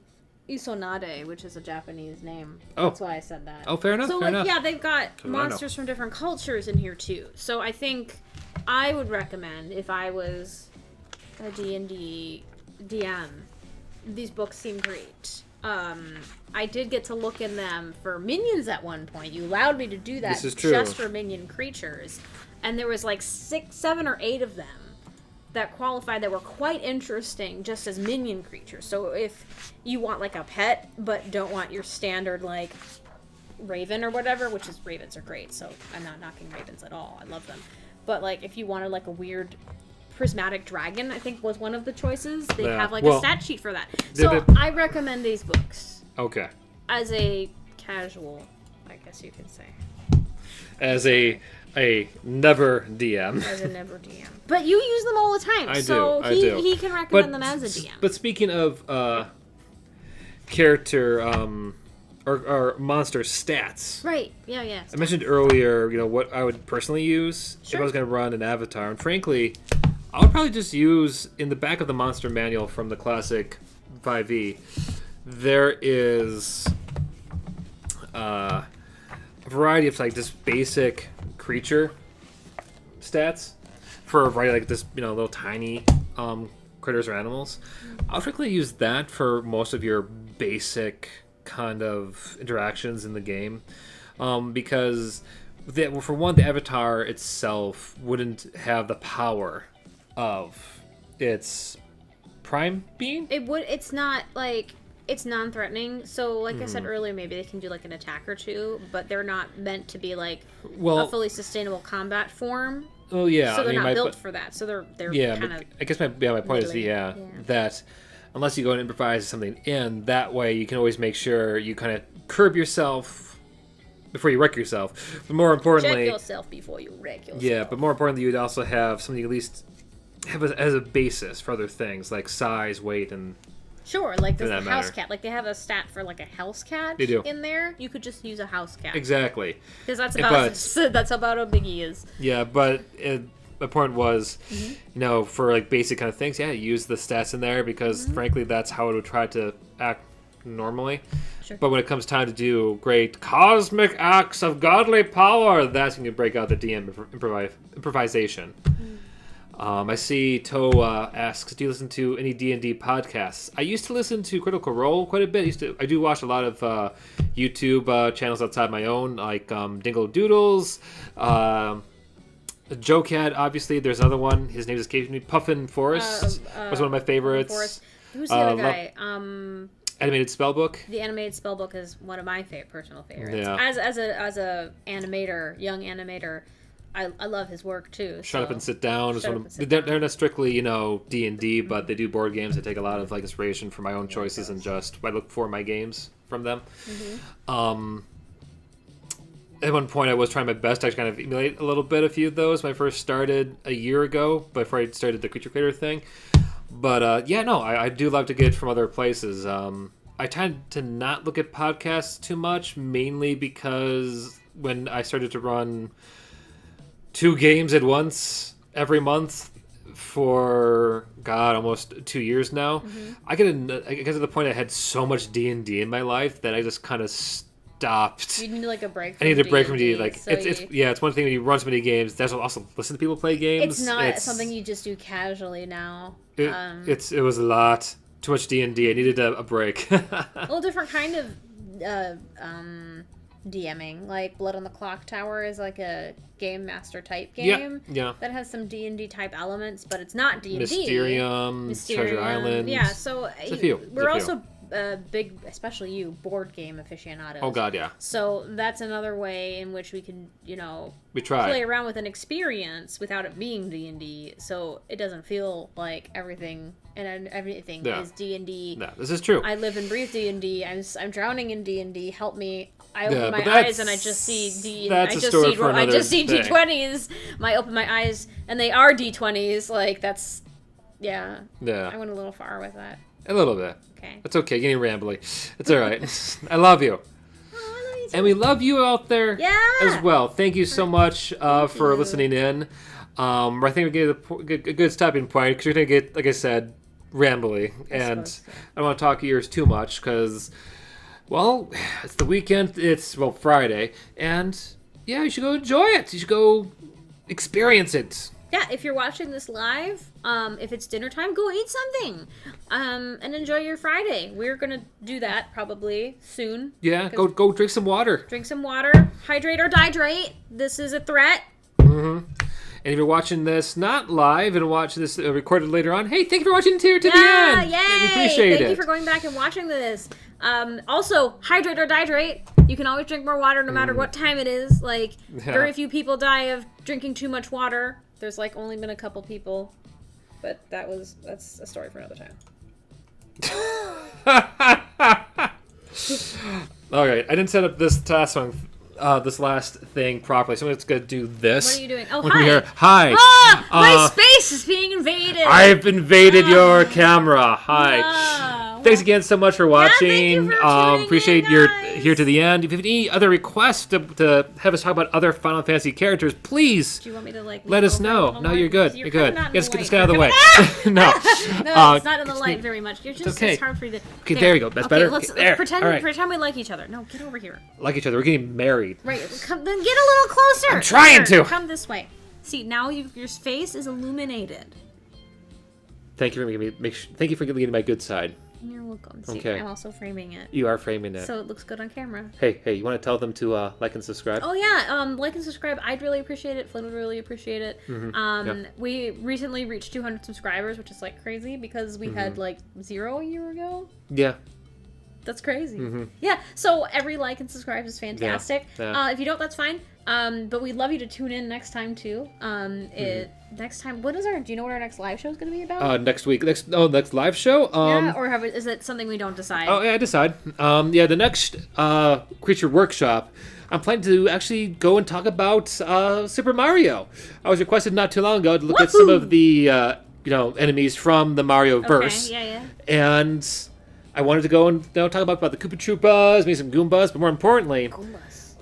Isonade, which is a Japanese name. Oh. That's why I said that. Oh, fair enough. So fair enough. yeah, they've got That's what I know. monsters from different cultures in here too. So I think I would recommend if I was a D&D DM, these books seem great. I did get to look in them for minions at one point. You allowed me to do that This is true. just for minion creatures. And there was like 6, 7, or 8 of them that qualified that were quite interesting just as minion creatures. So if you want like a pet but don't want your standard like raven or whatever, which is ravens are great, so I'm not knocking ravens at all. I love them. But like if you wanted like a weird prismatic dragon, I think was one of the choices. They have like a stat sheet for that. So I recommend these books. Okay. As a casual, I guess you could say. As a never DM. As a never DM. But you use them all the time. I so do. He can recommend them as a DM. But speaking of character or monster stats. Right. Yeah. I mentioned earlier, what I would personally use if Sure. I was going to run an avatar. And frankly, I would probably just use in the back of the monster manual from the classic 5e, there is a variety of like just basic creature stats for a variety like this, little tiny critters or animals. I'll frequently use that for most of your basic kind of interactions in the game, because for one, the avatar itself wouldn't have the power of its prime being. It's not like it's non-threatening. So like I said earlier, maybe they can do like an attack or two, but they're not meant to be like a fully sustainable combat form. Oh yeah, So they're not built for that. So they're kind of. I guess my point is that unless you go and improvise something in that way, you can always make sure you kind of curb yourself before you wreck yourself. But more importantly, check yourself before you wreck yourself. Yeah, but more importantly, you'd also have something at least have as a basis for other things like size, weight, and Sure, like there's that the house matter. cat. Like they have a stat for like a house cat They do. in there. You could just use a house cat. exactly. Because that's But- that's about how big he is. Yeah, but my point was, Mm-hmm. you know, for like basic kind of things, yeah, use the stats in there because Mm-hmm. frankly, that's how it would try to act normally. Sure. But when it comes time to do great cosmic acts of godly power, that's when you break out the DM improvisation. I see Toa asks, do you listen to any D&D podcasts? I used to listen to Critical Role quite a bit. I do watch a lot of YouTube channels outside my own, like Dingle Doodles, Joe Cat, obviously. There's another one. His name is occasionally Puffin Forest. Was one of my favorites. Forrest. Who's the other Lo- guy? Animated Spellbook. The animated spellbook is one of my personal favorites. Yeah. As a animator, young animator, I love his work too. Shut Up and Sit Down is Shut one Up of, and Sit they're not strictly, you know, D&D, but they do board games. I take a lot of like inspiration from my own choices and just I look for my games from them. At one point I was trying my best to kind of emulate a few of those when I first started a year ago, before I started the Creature Creator thing. But yeah, no, I do love to get from other places. I tend to not look at podcasts too much, mainly because when I started to run 2 games at once every month for almost 2 years now, I get to the point I had so much D&D in my life that I just kind of stopped. You need like a break. I need a break from D&D. Like so it's one thing when you run so many games. There's also listen to people play games. It's not something you just do casually now. It was a lot. Too much D&D. I needed a break. A little different kind of DMing. Like Blood on the Clock Tower is like a game master type game. Yeah. That has some D&D type elements, but it's not D&D. Mysterium, Treasure Island. Yeah, so a few. we're There's a few. also big, especially you, board game aficionados. Oh God, yeah. So that's another way in which we can, We try. play around with an experience without it being D&D, so it doesn't feel like everything Yeah. is D&D. No, this is true. I live and breathe D&D. I'm drowning in D&D. Help me. I Yeah, open but my eyes and I just see that's a story for I another just see day. D20s. I open my eyes and they are D20s. Like that's yeah. Yeah. I went a little far with that. A little bit. Okay. It's okay. Getting rambly. It's all right. I love you. Oh, I love you too. And we love you out there Yeah. as well. Thank you so much for you. listening in. I think we get a good stopping point because you're going to get, like I said, rambly. And suppose, yeah. I don't want to talk ears too much because, well, it's the weekend. It's, Friday. And, yeah, you should go enjoy it. You should go experience it. Yeah, if you're watching this live, if it's dinner time, go eat something, and enjoy your Friday. We're gonna do that probably soon. Yeah, go drink some water. Drink some water, hydrate or dehydrate. This is a threat. And if you're watching this not live and watching this recorded later on, hey, thank you for watching it here to the Yeah, end. yay! We appreciate it. Thank you for going back and watching this. Also, hydrate or dehydrate. You can always drink more water no matter what time it is. Like, Yeah. very few people die of drinking too much water. There's like only been a couple people, but that's a story for another time. All right, I didn't set up this this last thing properly, so I'm just gonna do this. What are you doing? Oh, Look hi. here. Hi. Ah, my space is being invaded. I've invaded your camera. Hi. Ah, Thanks again so much for watching. you for tuning Appreciate in, your guys. here to the end. If you have any other requests to have us talk about other Final Fantasy characters, please Do you want me to like? let lean us over a know. little No, more? you're good. Because You're good. kinda not in Let's the get this light. guy out of the way. No, no. it's not in the light very much. You're just okay. it's hard for you to. Okay, there you go. That's better. Let's Okay, there. pretend All right. pretend we like each other. No, get over here. Like each other. We're getting married. Right, then get a little closer. I'm trying Here, to. Come this way. See, now your face is illuminated. Thank you for making me thank you for getting my good side. You're welcome. See, Okay. I'm also framing it, You are framing it. so it looks good on camera. Hey, you want to tell them to like and subscribe? Oh yeah, like and subscribe. I'd really appreciate it. Flynn would really appreciate it. Yeah. We recently reached 200 subscribers, which is like crazy because we had like 0 a year ago. Yeah. That's crazy. Yeah, so every like and subscribe is fantastic. Yeah. If you don't, that's fine. But we'd love you to tune in next time too. Next time, do you know what our next live show is going to be about? Next week. Next live show. Yeah, or is it something we don't decide? Oh yeah, I decide. The next creature workshop, I'm planning to actually go and talk about Super Mario. I was requested not too long ago to look at some of the enemies from the Mario verse. Okay, yeah. And I wanted to go and talk about the Koopa Troopas, maybe some Goombas, but more importantly,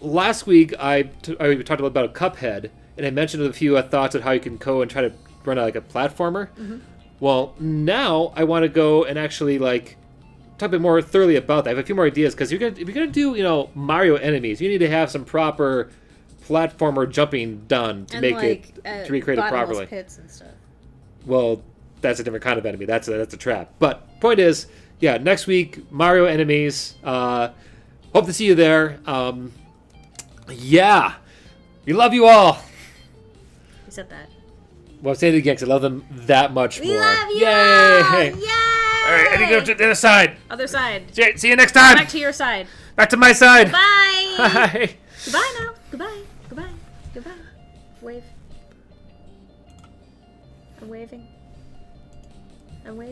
last week I talked about a Cuphead, and I mentioned a few thoughts on how you can go and try to run a platformer. Mm-hmm. Well, now I want to go and actually talk a bit more thoroughly about that. I have a few more ideas because if you're gonna do Mario enemies, you need to have some proper platformer jumping done to make it to recreate it properly. Pits and stuff. Well, that's a different kind of enemy. That's a trap. But point is, yeah, next week Mario enemies. Hope to see you there. Yeah, we love you all. You said that. Well, say it again because I love them that much more. We love you! Yay! All! Yay! All right, I need to go to the other side. Other side. See you next time. Back to your side. Back to my side. Bye. Bye. Goodbye now. Goodbye. Goodbye. Goodbye. Wave. I'm waving. I'm waving.